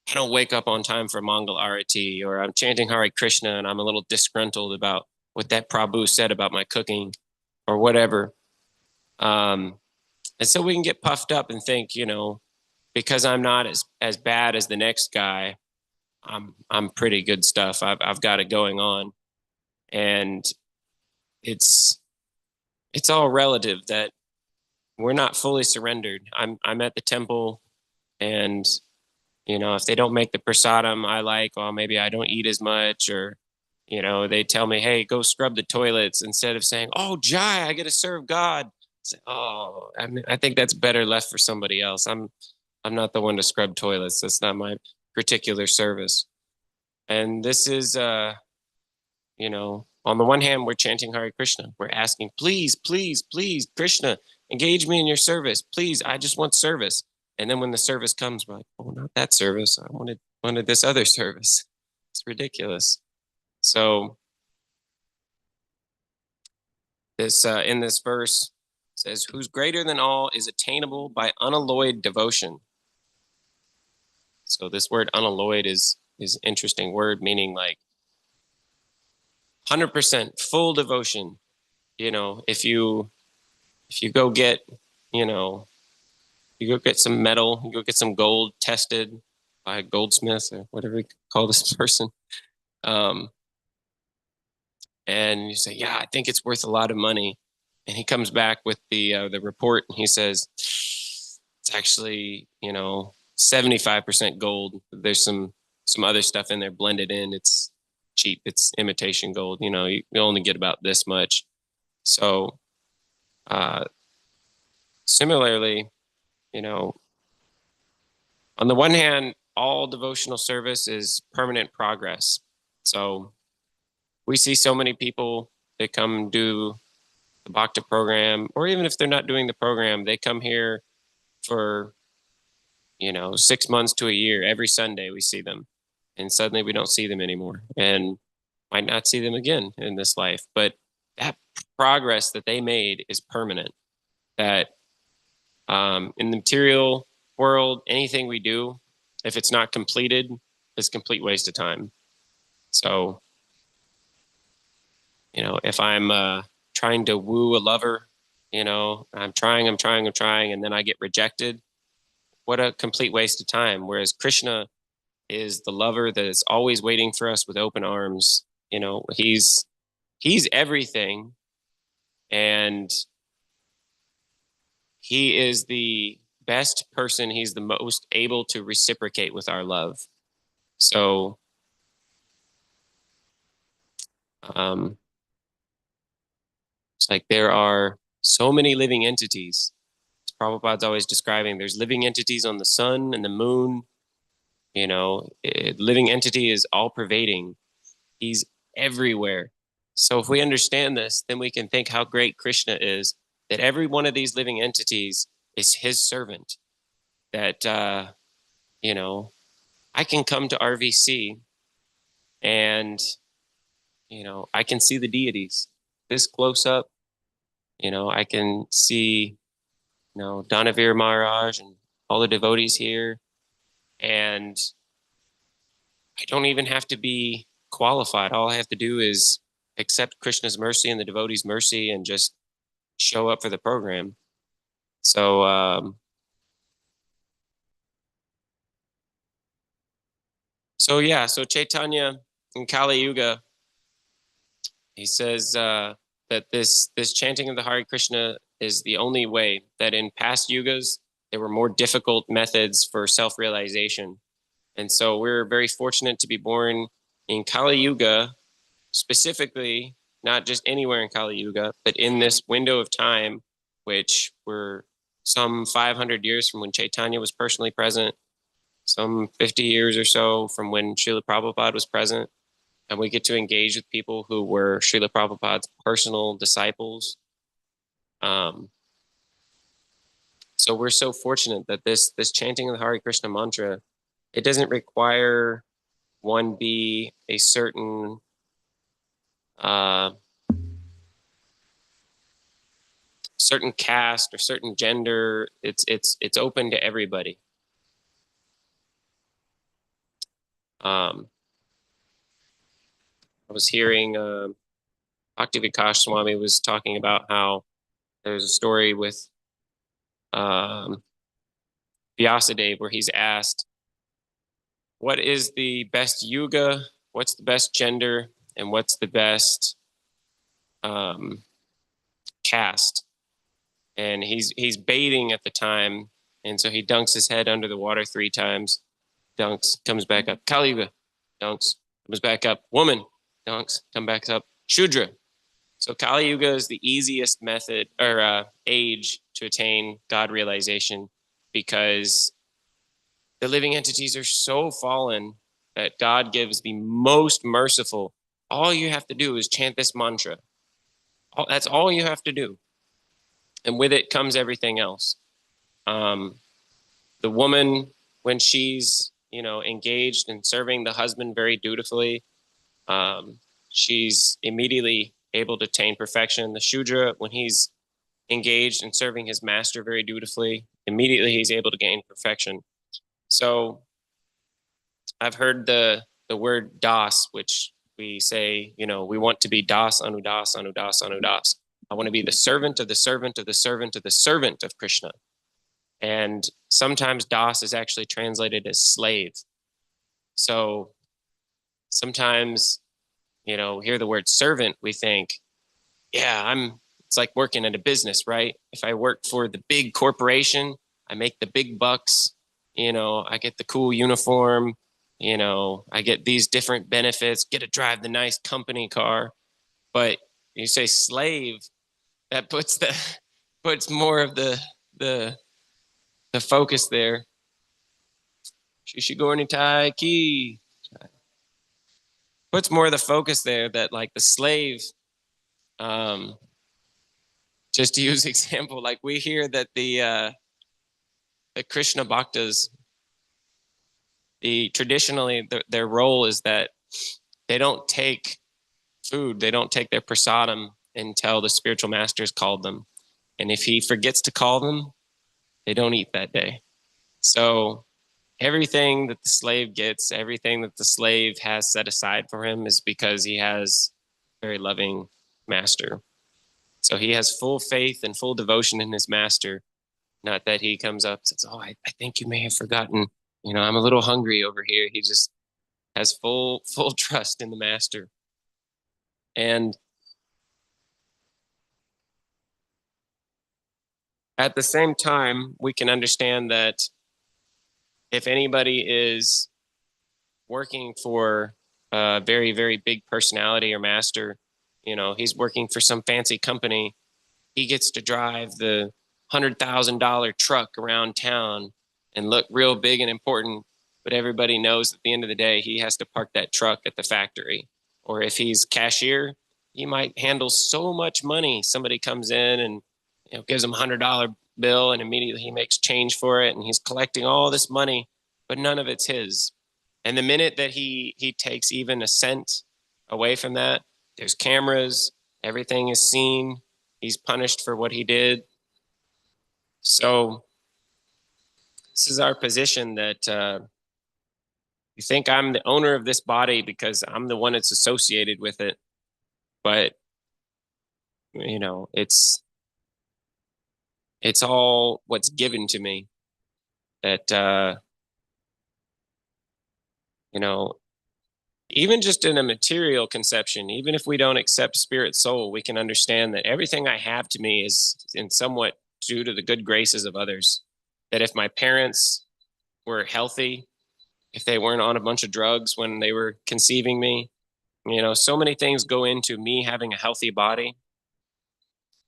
don't wake up on time for Mongol Arati, or I'm chanting Hare Krishna and I'm a little disgruntled about what that Prabhu said about my cooking or whatever. And so we can get puffed up and think, because I'm not as bad as the next guy, I'm pretty good stuff. I've got it going on. And it's all relative that we're not fully surrendered. I'm at the temple, and if they don't make the prasadam I like, well, maybe I don't eat as much, or they tell me, hey, go scrub the toilets, instead of saying, oh, Jai, I get to serve God. Say, oh, I think that's better left for somebody else. I'm not the one to scrub toilets. That's not my particular service. And this is on the one hand, we're chanting Hare Krishna. We're asking, please, please, please, Krishna, engage me in your service. Please, I just want service. And then when the service comes, we're like, oh, not that service. I wanted this other service. It's ridiculous. So this in this verse says, who's greater than all is attainable by unalloyed devotion. So this word unalloyed is an interesting word, meaning like 100% full devotion. If you go get, you go get some metal, you go get some gold tested by a goldsmith or whatever you call this person. And you say, yeah, I think it's worth a lot of money. And he comes back with the report, and he says, it's actually, 75% gold. There's some other stuff in there blended in. It's cheap. It's imitation gold. You only get about this much. So similarly, on the one hand, all devotional service is permanent progress. So we see so many people that come do the Bhakta program, or even if they're not doing the program, they come here for, 6 months to a year. Every Sunday we see them, and suddenly we don't see them anymore, and might not see them again in this life. But that progress that they made is permanent. That in the material world, anything we do, if it's not completed, is a complete waste of time. So, if I'm trying to woo a lover, I'm trying, and then I get rejected, what a complete waste of time. Whereas Krishna is the lover that is always waiting for us with open arms. He's everything, and he is the best person. He's the most able to reciprocate with our love. So, it's like there are so many living entities. As Prabhupada's always describing, there's living entities on the sun and the moon. Living entity is all pervading. He's everywhere. So if we understand this, then we can think how great Krishna is, that every one of these living entities is his servant. That, I can come to RVC and, I can see the deities this close up. I can see, Danavir Maharaj and all the devotees here. And I don't even have to be qualified. All I have to do is accept Krishna's mercy and the devotees' mercy and just show up for the program. So, so Chaitanya in Kali Yuga, he says that this chanting of the Hare Krishna is the only way. That in past yugas, there were more difficult methods for self-realization. And so we're very fortunate to be born in Kali Yuga, specifically, not just anywhere in Kali Yuga, but in this window of time, which we're some 500 years from when Chaitanya was personally present, some 50 years or so from when Srila Prabhupada was present. And we get to engage with people who were Srila Prabhupada's personal disciples. So we're so fortunate that this chanting of the Hare Krishna mantra, it doesn't require one be a certain certain caste or certain gender. It's open to everybody. I was hearing Bhakti Vikash Swami was talking about how there's a story with Vyasadeva where he's asked, what is the best yuga, what's the best gender, and what's the best caste? And he's bathing at the time, and so he dunks his head under the water 3 times, dunks, comes back up. Kali Yuga, dunks, comes back up. Woman, dunks, come back up. Shudra. So Kali Yuga is the easiest method or age to attain God realization, because the living entities are so fallen that God gives the most merciful. All you have to do is chant this mantra. That's all you have to do. And with it comes everything else. The woman, when she's, engaged in serving the husband very dutifully, she's immediately able to attain perfection. The Shudra, when he's engaged in serving his master very dutifully, immediately he's able to gain perfection. So I've heard the word das, which we say, we want to be das, anudas, anudas, anudas. I want to be the servant of the servant of the servant of the servant of Krishna. And sometimes das is actually translated as slave. So sometimes, hear the word servant, we think, yeah, it's like working at a business, right? If I work for the big corporation, I make the big bucks, I get the cool uniform, I get these different benefits, get to drive the nice company car. But you say slave, that puts more of the focus there. Shishigorni Tai Ki. Puts more of the focus there that like the slave, just to use example, like we hear that the Krishna Bhaktas, traditionally their role is that they don't take food, they don't take their prasadam until the spiritual masters called them. And if he forgets to call them, they don't eat that day. So everything that the slave gets, everything that the slave has set aside for him is because he has a very loving master. So he has full faith and full devotion in his master. Not that he comes up and says, oh, I think you may have forgotten, I'm a little hungry over here. He just has full trust in the master. And at the same time, we can understand that if anybody is working for a very, very big personality or master, he's working for some fancy company, he gets to drive the $100,000 truck around town and look real big and important, but everybody knows at the end of the day, he has to park that truck at the factory. Or if he's cashier, he might handle so much money. Somebody comes in and gives him $100 bill, and immediately he makes change for it, and he's collecting all this money, but none of it's his. And the minute that he takes even a cent away from that, there's cameras, everything is seen, he's punished for what he did. So this is our position, that you think I'm the owner of this body because I'm the one that's associated with it. But, it's all what's given to me. That, even just in a material conception, even if we don't accept spirit soul, we can understand that everything I have to me is in somewhat due to the good graces of others. That if my parents were healthy, if they weren't on a bunch of drugs when they were conceiving me, so many things go into me having a healthy body.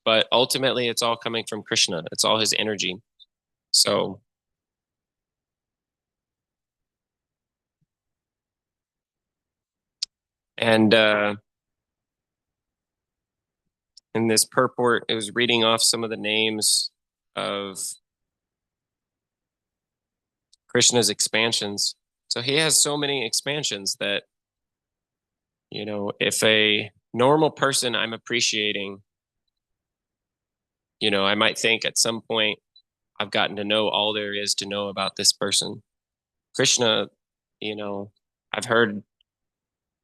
But ultimately, it's all coming from Krishna. It's all his energy. So, and in this purport, it was reading off some of the names of Krishna's expansions. So he has so many expansions that, if a normal person I'm appreciating, I might think at some point I've gotten to know all there is to know about this person. Krishna, I've heard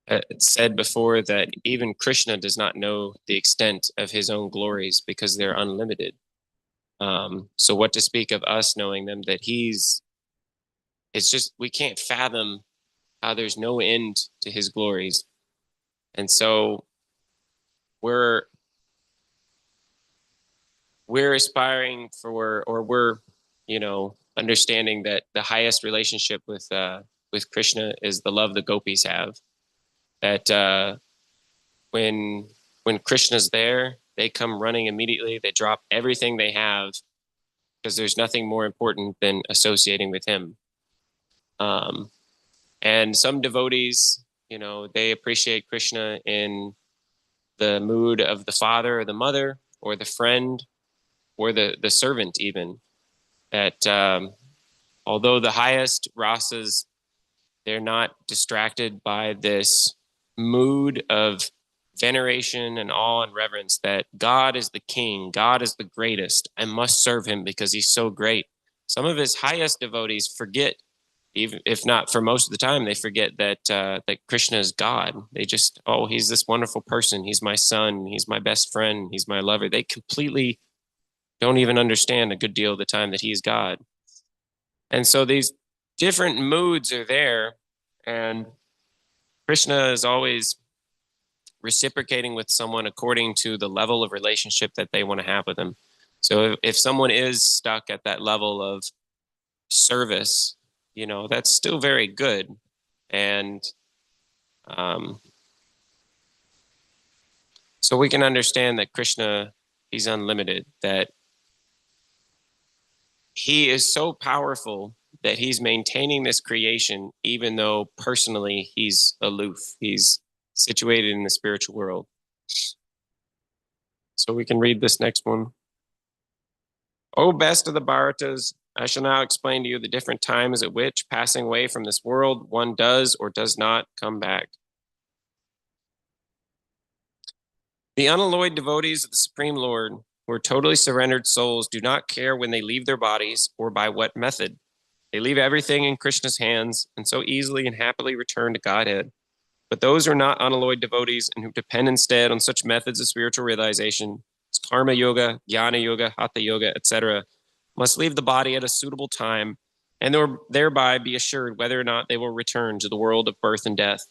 it said before that even Krishna does not know the extent of his own glories because they're unlimited. So what to speak of us knowing them, that it's just, we can't fathom how there's no end to his glories. And so we're aspiring for, or we're, understanding that the highest relationship with Krishna is the love the gopis have. That when Krishna's there, they come running immediately. They drop everything they have because there's nothing more important than associating with him. And some devotees, they appreciate Krishna in the mood of the father or the mother or the friend or the servant even. That although the highest rasas, they're not distracted by this mood of veneration and awe and reverence that God is the king, God is the greatest, I must serve him because he's so great. Some of his highest devotees forget, even if not for most of the time, they forget that Krishna is God. They just, he's this wonderful person. He's my son. He's my best friend. He's my lover. They completely don't even understand a good deal of the time that he's God. And so these different moods are there, and Krishna is always reciprocating with someone according to the level of relationship that they want to have with him. So if someone is stuck at that level of service, that's still very good. And so we can understand that Krishna, he's unlimited, that he is so powerful that he's maintaining this creation, even though personally he's aloof. He's situated in the spiritual world. So we can read this next one. O best of the Bharatas, I shall now explain to you the different times at which, passing away from this world, one does or does not come back. The unalloyed devotees of the Supreme Lord, who are totally surrendered souls, do not care when they leave their bodies or by what method. They leave everything in Krishna's hands and so easily and happily return to Godhead. But those who are not unalloyed devotees and who depend instead on such methods of spiritual realization as karma yoga, jnana yoga, hatha yoga, etc., must leave the body at a suitable time and thereby be assured whether or not they will return to the world of birth and death.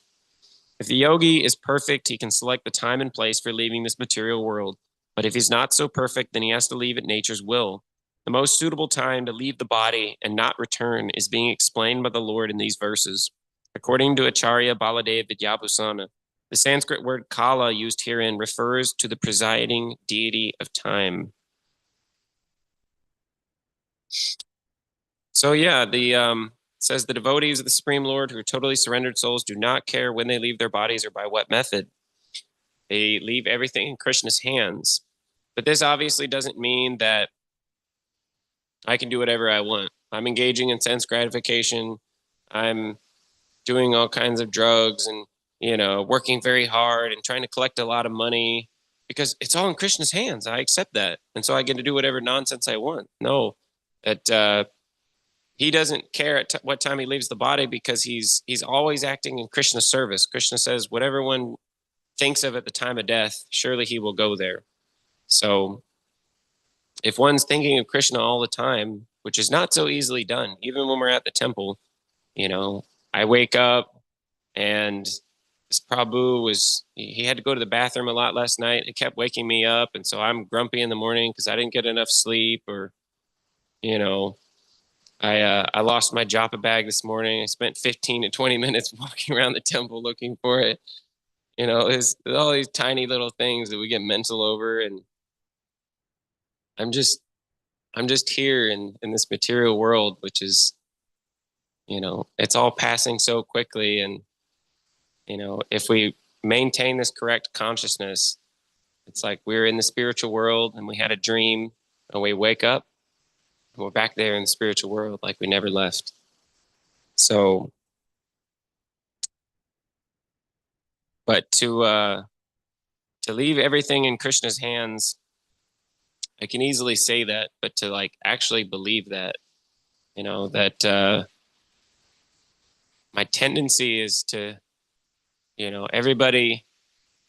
If the yogi is perfect, he can select the time and place for leaving this material world. But if he's not so perfect, then he has to leave at nature's will. The most suitable time to leave the body and not return is being explained by the Lord in these verses. According to Acharya Baladev Vidyabhusana, the Sanskrit word kala used herein refers to the presiding deity of time. So yeah, says the devotees of the Supreme Lord who are totally surrendered souls do not care when they leave their bodies or by what method. They leave everything in Krishna's hands. But this obviously doesn't mean that I can do whatever I want. I'm engaging in sense gratification. I'm doing all kinds of drugs and, working very hard and trying to collect a lot of money because it's all in Krishna's hands. I accept that. And so I get to do whatever nonsense I want. No, that he doesn't care at what time he leaves the body because he's always acting in Krishna's service. Krishna says, whatever one thinks of at the time of death, surely he will go there. So if one's thinking of Krishna all the time, which is not so easily done, even when we're at the temple, I wake up and this Prabhu he had to go to the bathroom a lot last night. It kept waking me up. And so I'm grumpy in the morning because I didn't get enough sleep or, I lost my japa bag this morning. I spent 15 to 20 minutes walking around the temple looking for it. There's all these tiny little things that we get mental over. And I'm just here in this material world, which is, it's all passing so quickly. And, if we maintain this correct consciousness, it's like we're in the spiritual world and we had a dream and we wake up and we're back there in the spiritual world like we never left. So, but to leave everything in Krishna's hands, I can easily say that, but to like actually believe that, that my tendency is to, everybody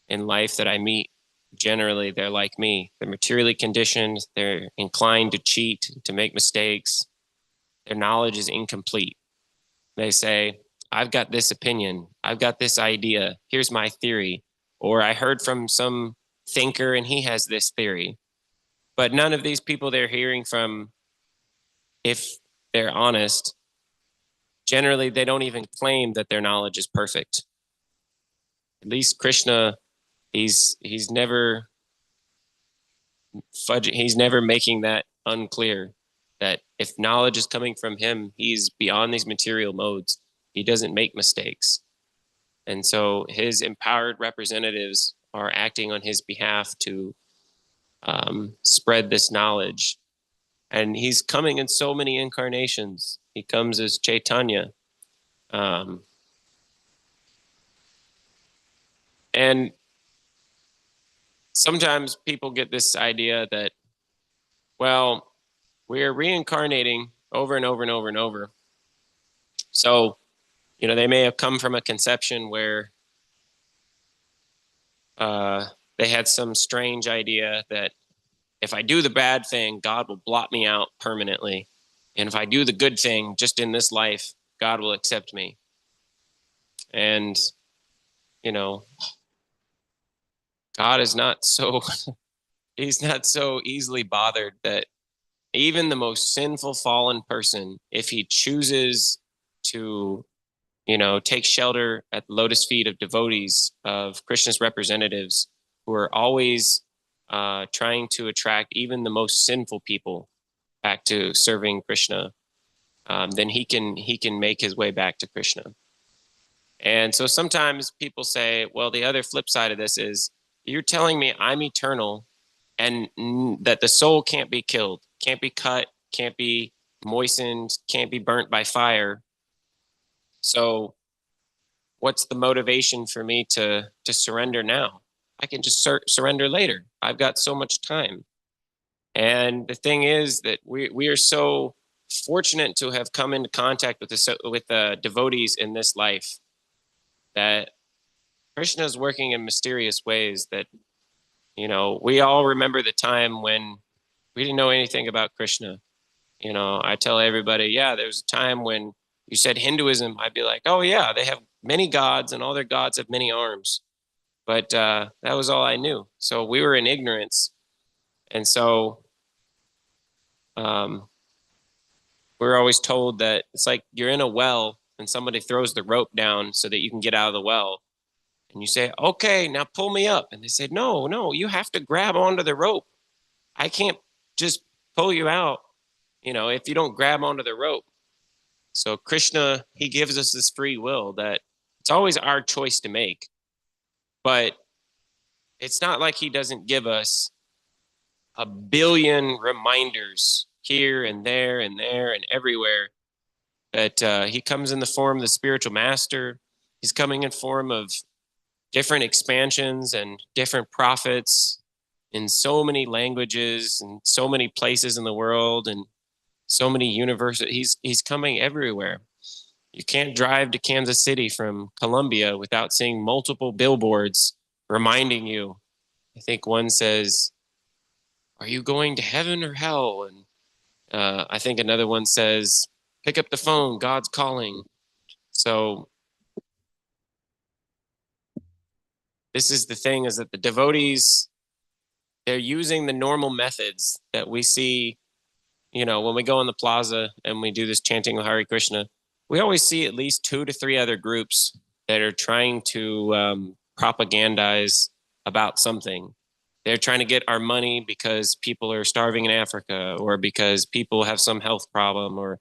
in life that I meet, generally they're like me. They're materially conditioned. They're inclined to cheat, to make mistakes. Their knowledge is incomplete. They say, I've got this opinion. I've got this idea. Here's my theory. Or I heard from some thinker and he has this theory. But none of these people they're hearing from, if they're honest, generally they don't even claim that their knowledge is perfect. At least Krishna, he's never he's never making that unclear, that if knowledge is coming from him, he's beyond these material modes. He doesn't make mistakes. And so his empowered representatives are acting on his behalf to spread this knowledge. And he's coming in so many incarnations. He comes as Chaitanya. And sometimes people get this idea that, well, we're reincarnating over and over and over and over. So, they may have come from a conception where they had some strange idea that if I do the bad thing, God will blot me out permanently. And if I do the good thing just in this life, God will accept me. And, God is not so, he's not so easily bothered that even the most sinful fallen person, if he chooses to, take shelter at the lotus feet of devotees, of Krishna's representatives, who are always trying to attract even the most sinful people back to serving Krishna, then he can make his way back to Krishna. And so sometimes people say, well, the other flip side of this is, you're telling me I'm eternal and that the soul can't be killed, can't be cut, can't be moistened, can't be burnt by fire. So what's the motivation for me to surrender now? I can just surrender later. I've got so much time. And the thing is that we are so fortunate to have come into contact with the devotees in this life, that Krishna is working in mysterious ways that, we all remember the time when we didn't know anything about Krishna. I tell everybody, yeah, there was a time when you said Hinduism, I'd be like, oh yeah, they have many gods and all their gods have many arms. But that was all I knew. So we were in ignorance. And so we're always told that it's like you're in a well and somebody throws the rope down so that you can get out of the well. And you say, okay, now pull me up. And they say, no, you have to grab onto the rope. I can't just pull you out, if you don't grab onto the rope. So Krishna, he gives us this free will that it's always our choice to make. But it's not like he doesn't give us a billion reminders here and there and there and everywhere that he comes in the form of the spiritual master. He's coming in form of different expansions and different prophets in so many languages and so many places in the world and so many universities. He's coming everywhere. You can't drive to Kansas City from Columbia without seeing multiple billboards reminding you. I think one says, are you going to heaven or hell? And I think another one says, pick up the phone, God's calling. So this is the thing, is that the devotees, they're using the normal methods that we see, when we go in the plaza and we do this chanting of Hare Krishna. We always see at least 2 to 3 other groups that are trying to propagandize about something. They're trying to get our money because people are starving in Africa, or because people have some health problem, or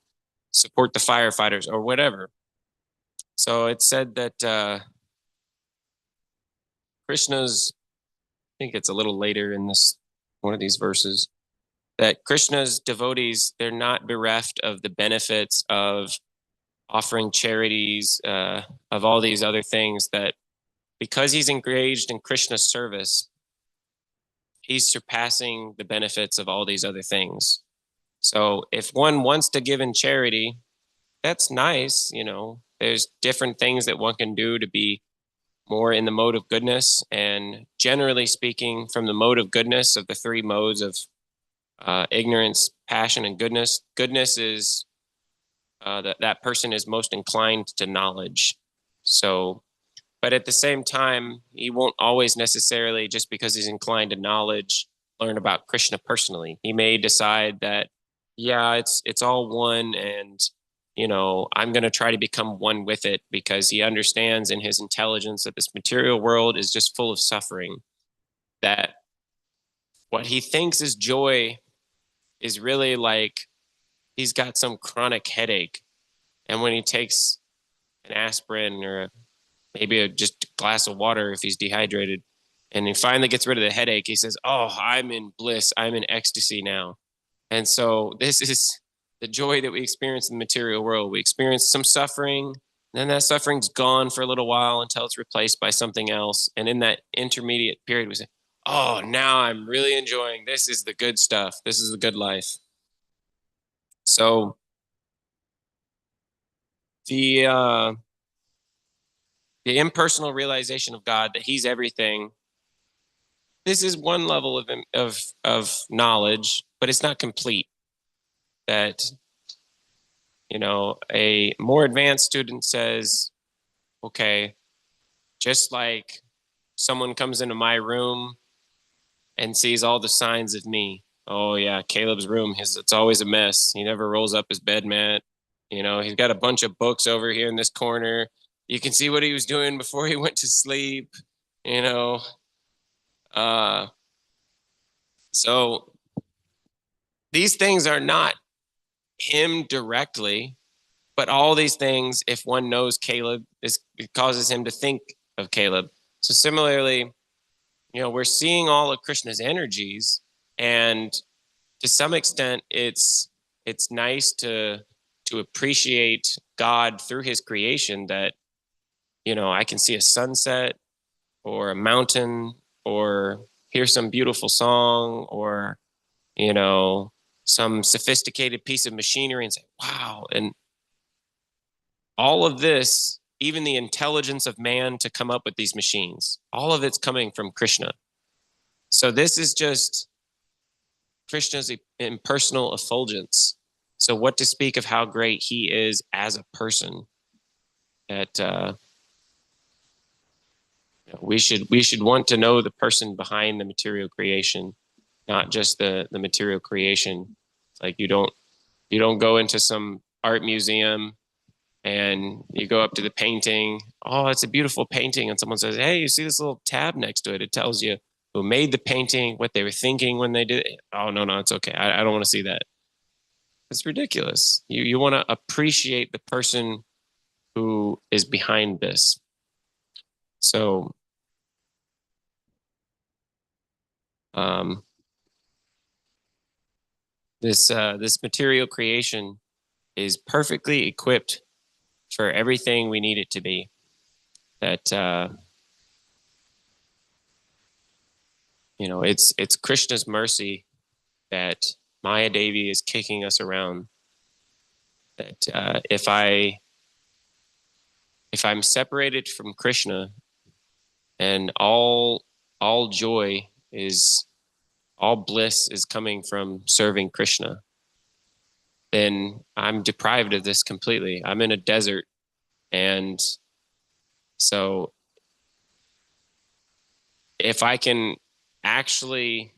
support the firefighters, or whatever. So it's said that Krishna's, I think it's a little later in this one of these verses, that Krishna's devotees, they're not bereft of the benefits of offering charities, of all these other things, that because he's engaged in Krishna's service, he's surpassing the benefits of all these other things. So if one wants to give in charity, that's nice. There's different things that one can do to be more in the mode of goodness. And generally speaking, from the mode of goodness of the three modes of ignorance, passion, and goodness, goodness is that person is most inclined to knowledge. So, but at the same time, he won't always necessarily, just because he's inclined to knowledge, learn about Krishna personally. He may decide that, yeah, it's all one, and I'm going to try to become one with it, because he understands in his intelligence that this material world is just full of suffering, that what he thinks is joy is really like he's got some chronic headache. And when he takes an aspirin or maybe just a glass of water if he's dehydrated, and he finally gets rid of the headache, he says, "Oh, I'm in bliss. I'm in ecstasy now." And so this is the joy that we experience in the material world. We experience some suffering, and then that suffering's gone for a little while until it's replaced by something else. And in that intermediate period, we say, "Oh, now I'm really enjoying. This is the good stuff. This is the good life." So the impersonal realization of God, that He's everything, this is one level of knowledge, but it's not complete. That a more advanced student says, okay, just like someone comes into my room and sees all the signs of me. Oh yeah, Caleb's room, it's always a mess. He never rolls up his bed mat. He's got a bunch of books over here in this corner. You can see what he was doing before he went to sleep. So these things are not him directly, but all these things, if one knows Caleb, it causes him to think of Caleb. So similarly, we're seeing all of Krishna's energies, and to some extent, it's nice to appreciate God through His creation. That I can see a sunset or a mountain, or hear some beautiful song, or some sophisticated piece of machinery, and say, "Wow!" And all of this, even the intelligence of man to come up with these machines, all of it's coming from Krishna. So this is just Krishna's impersonal effulgence. So what to speak of how great He is as a person? That we should want to know the person behind the material creation, not just the material creation. It's like you don't go into some art museum and you go up to the painting. Oh, it's a beautiful painting. And someone says, "Hey, you see this little tab next to it? It tells you who made the painting, what they were thinking when they did it." "Oh, no, it's okay. I don't want to see that." It's ridiculous. You want to appreciate the person who is behind this. So, this material creation is perfectly equipped for everything we need it to be. That it's Krishna's mercy that Maya Devi is kicking us around. That if I'm separated from Krishna, and all joy is, all bliss is coming from serving Krishna, then I'm deprived of this completely. I'm in a desert. And so if I can actually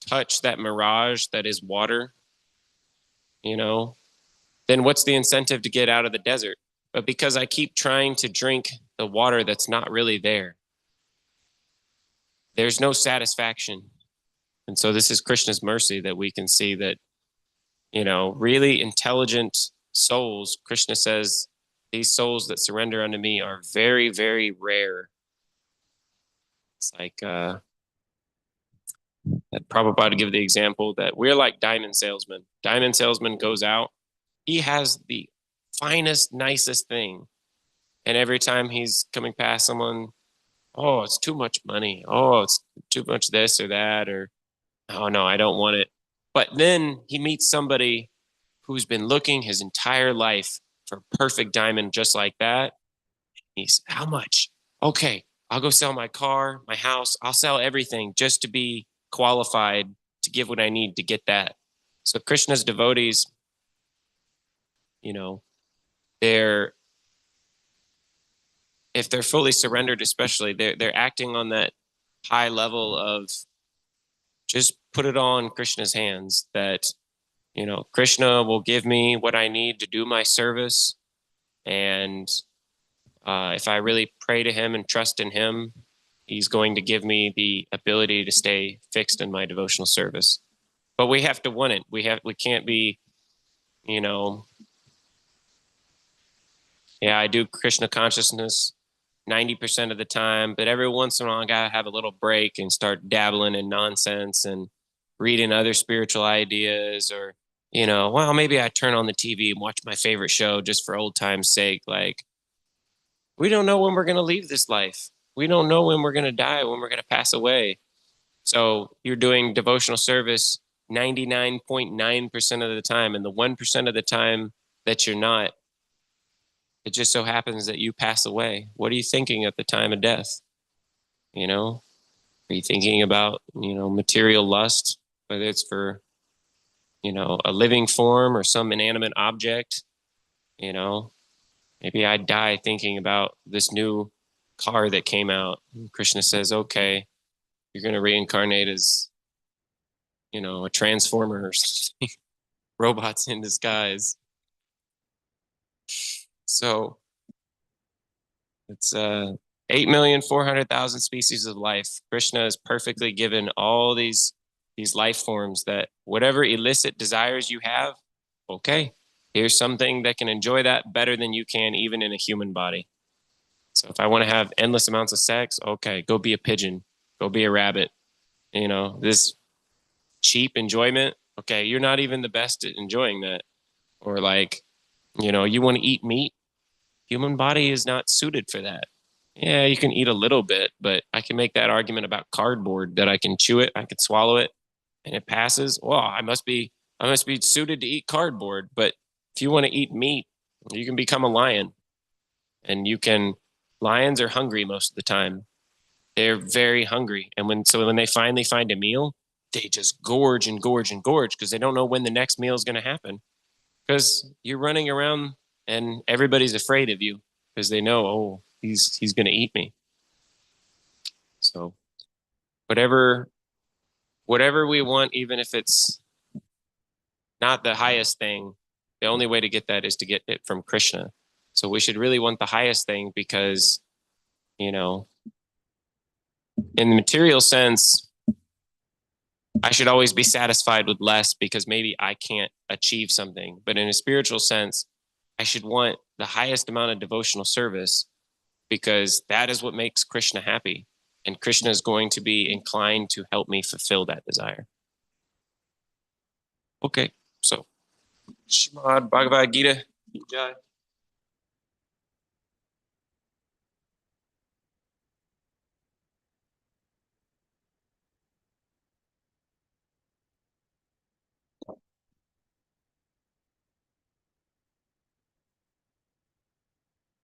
touch that mirage that is water, then what's the incentive to get out of the desert? But because I keep trying to drink the water that's not really there, there's no satisfaction. And so this is Krishna's mercy, that we can see that, really intelligent souls, Krishna says, these souls that surrender unto me are very, very rare. It's like, Prabhupada give the example that we're like diamond salesman. Diamond salesman goes out. He has the finest, nicest thing. And every time he's coming past someone, oh, it's too much money. Oh, it's too much this or that, or oh no, I don't want it. But then he meets somebody who's been looking his entire life for a perfect diamond just like that. He's, how much? Okay, I'll go sell my car, my house. I'll sell everything just to be qualified to give what I need to get that. So Krishna's devotees, you know, they're, if they're fully surrendered, especially, they're acting on that high level of just put it all in Krishna's hands, that, you know, Krishna will give me what I need to do my service. And if I really pray to him and trust in him, he's going to give me the ability to stay fixed in my devotional service. But we have to want it. We can't be, you know, yeah, I do Krishna consciousness 90% of the time, but every once in a while I gotta have a little break and start dabbling in nonsense and reading other spiritual ideas, or, you know, well, maybe I turn on the TV and watch my favorite show just for old time's sake. Like, we don't know when we're going to leave this life. We don't know when we're going to die, when we're going to pass away. So you're doing devotional service 99.9% of the time. And the 1% of the time that you're not, it just so happens that you pass away. What are you thinking at the time of death? You know, are you thinking about, you know, material lust, whether it's for, you know, a living form or some inanimate object? You know, maybe I die thinking about this new car that came out. Krishna says, okay, you're going to reincarnate as, you know, a transformer or something. Robots in disguise. So it's 8,400,000 species of life. Krishna has perfectly given all these life forms that whatever illicit desires you have, okay, here's something that can enjoy that better than you can even in a human body. So if I want to have endless amounts of sex, okay, go be a pigeon, go be a rabbit. You know, this cheap enjoyment, okay, you're not even the best at enjoying that. Or like, you know, you want to eat meat, human body is not suited for that. Yeah, you can eat a little bit, but I can make that argument about cardboard, that I can chew it, I can swallow it, and it passes. Well, I must be suited to eat cardboard. But if you want to eat meat, you can become a lion. And lions are hungry most of the time. They're very hungry. And when they finally find a meal, they just gorge and gorge and gorge because they don't know when the next meal is going to happen. Because you're running around and everybody's afraid of you because they know, oh, he's going to eat me. So whatever we want, even if it's not the highest thing, the only way to get that is to get it from Krishna. So we should really want the highest thing because, you know, in the material sense, I should always be satisfied with less because maybe I can't achieve something. But in a spiritual sense, I should want the highest amount of devotional service because that is what makes Krishna happy. And Krishna is going to be inclined to help me fulfill that desire. Okay, so Srimad Bhagavad Gita. Jai.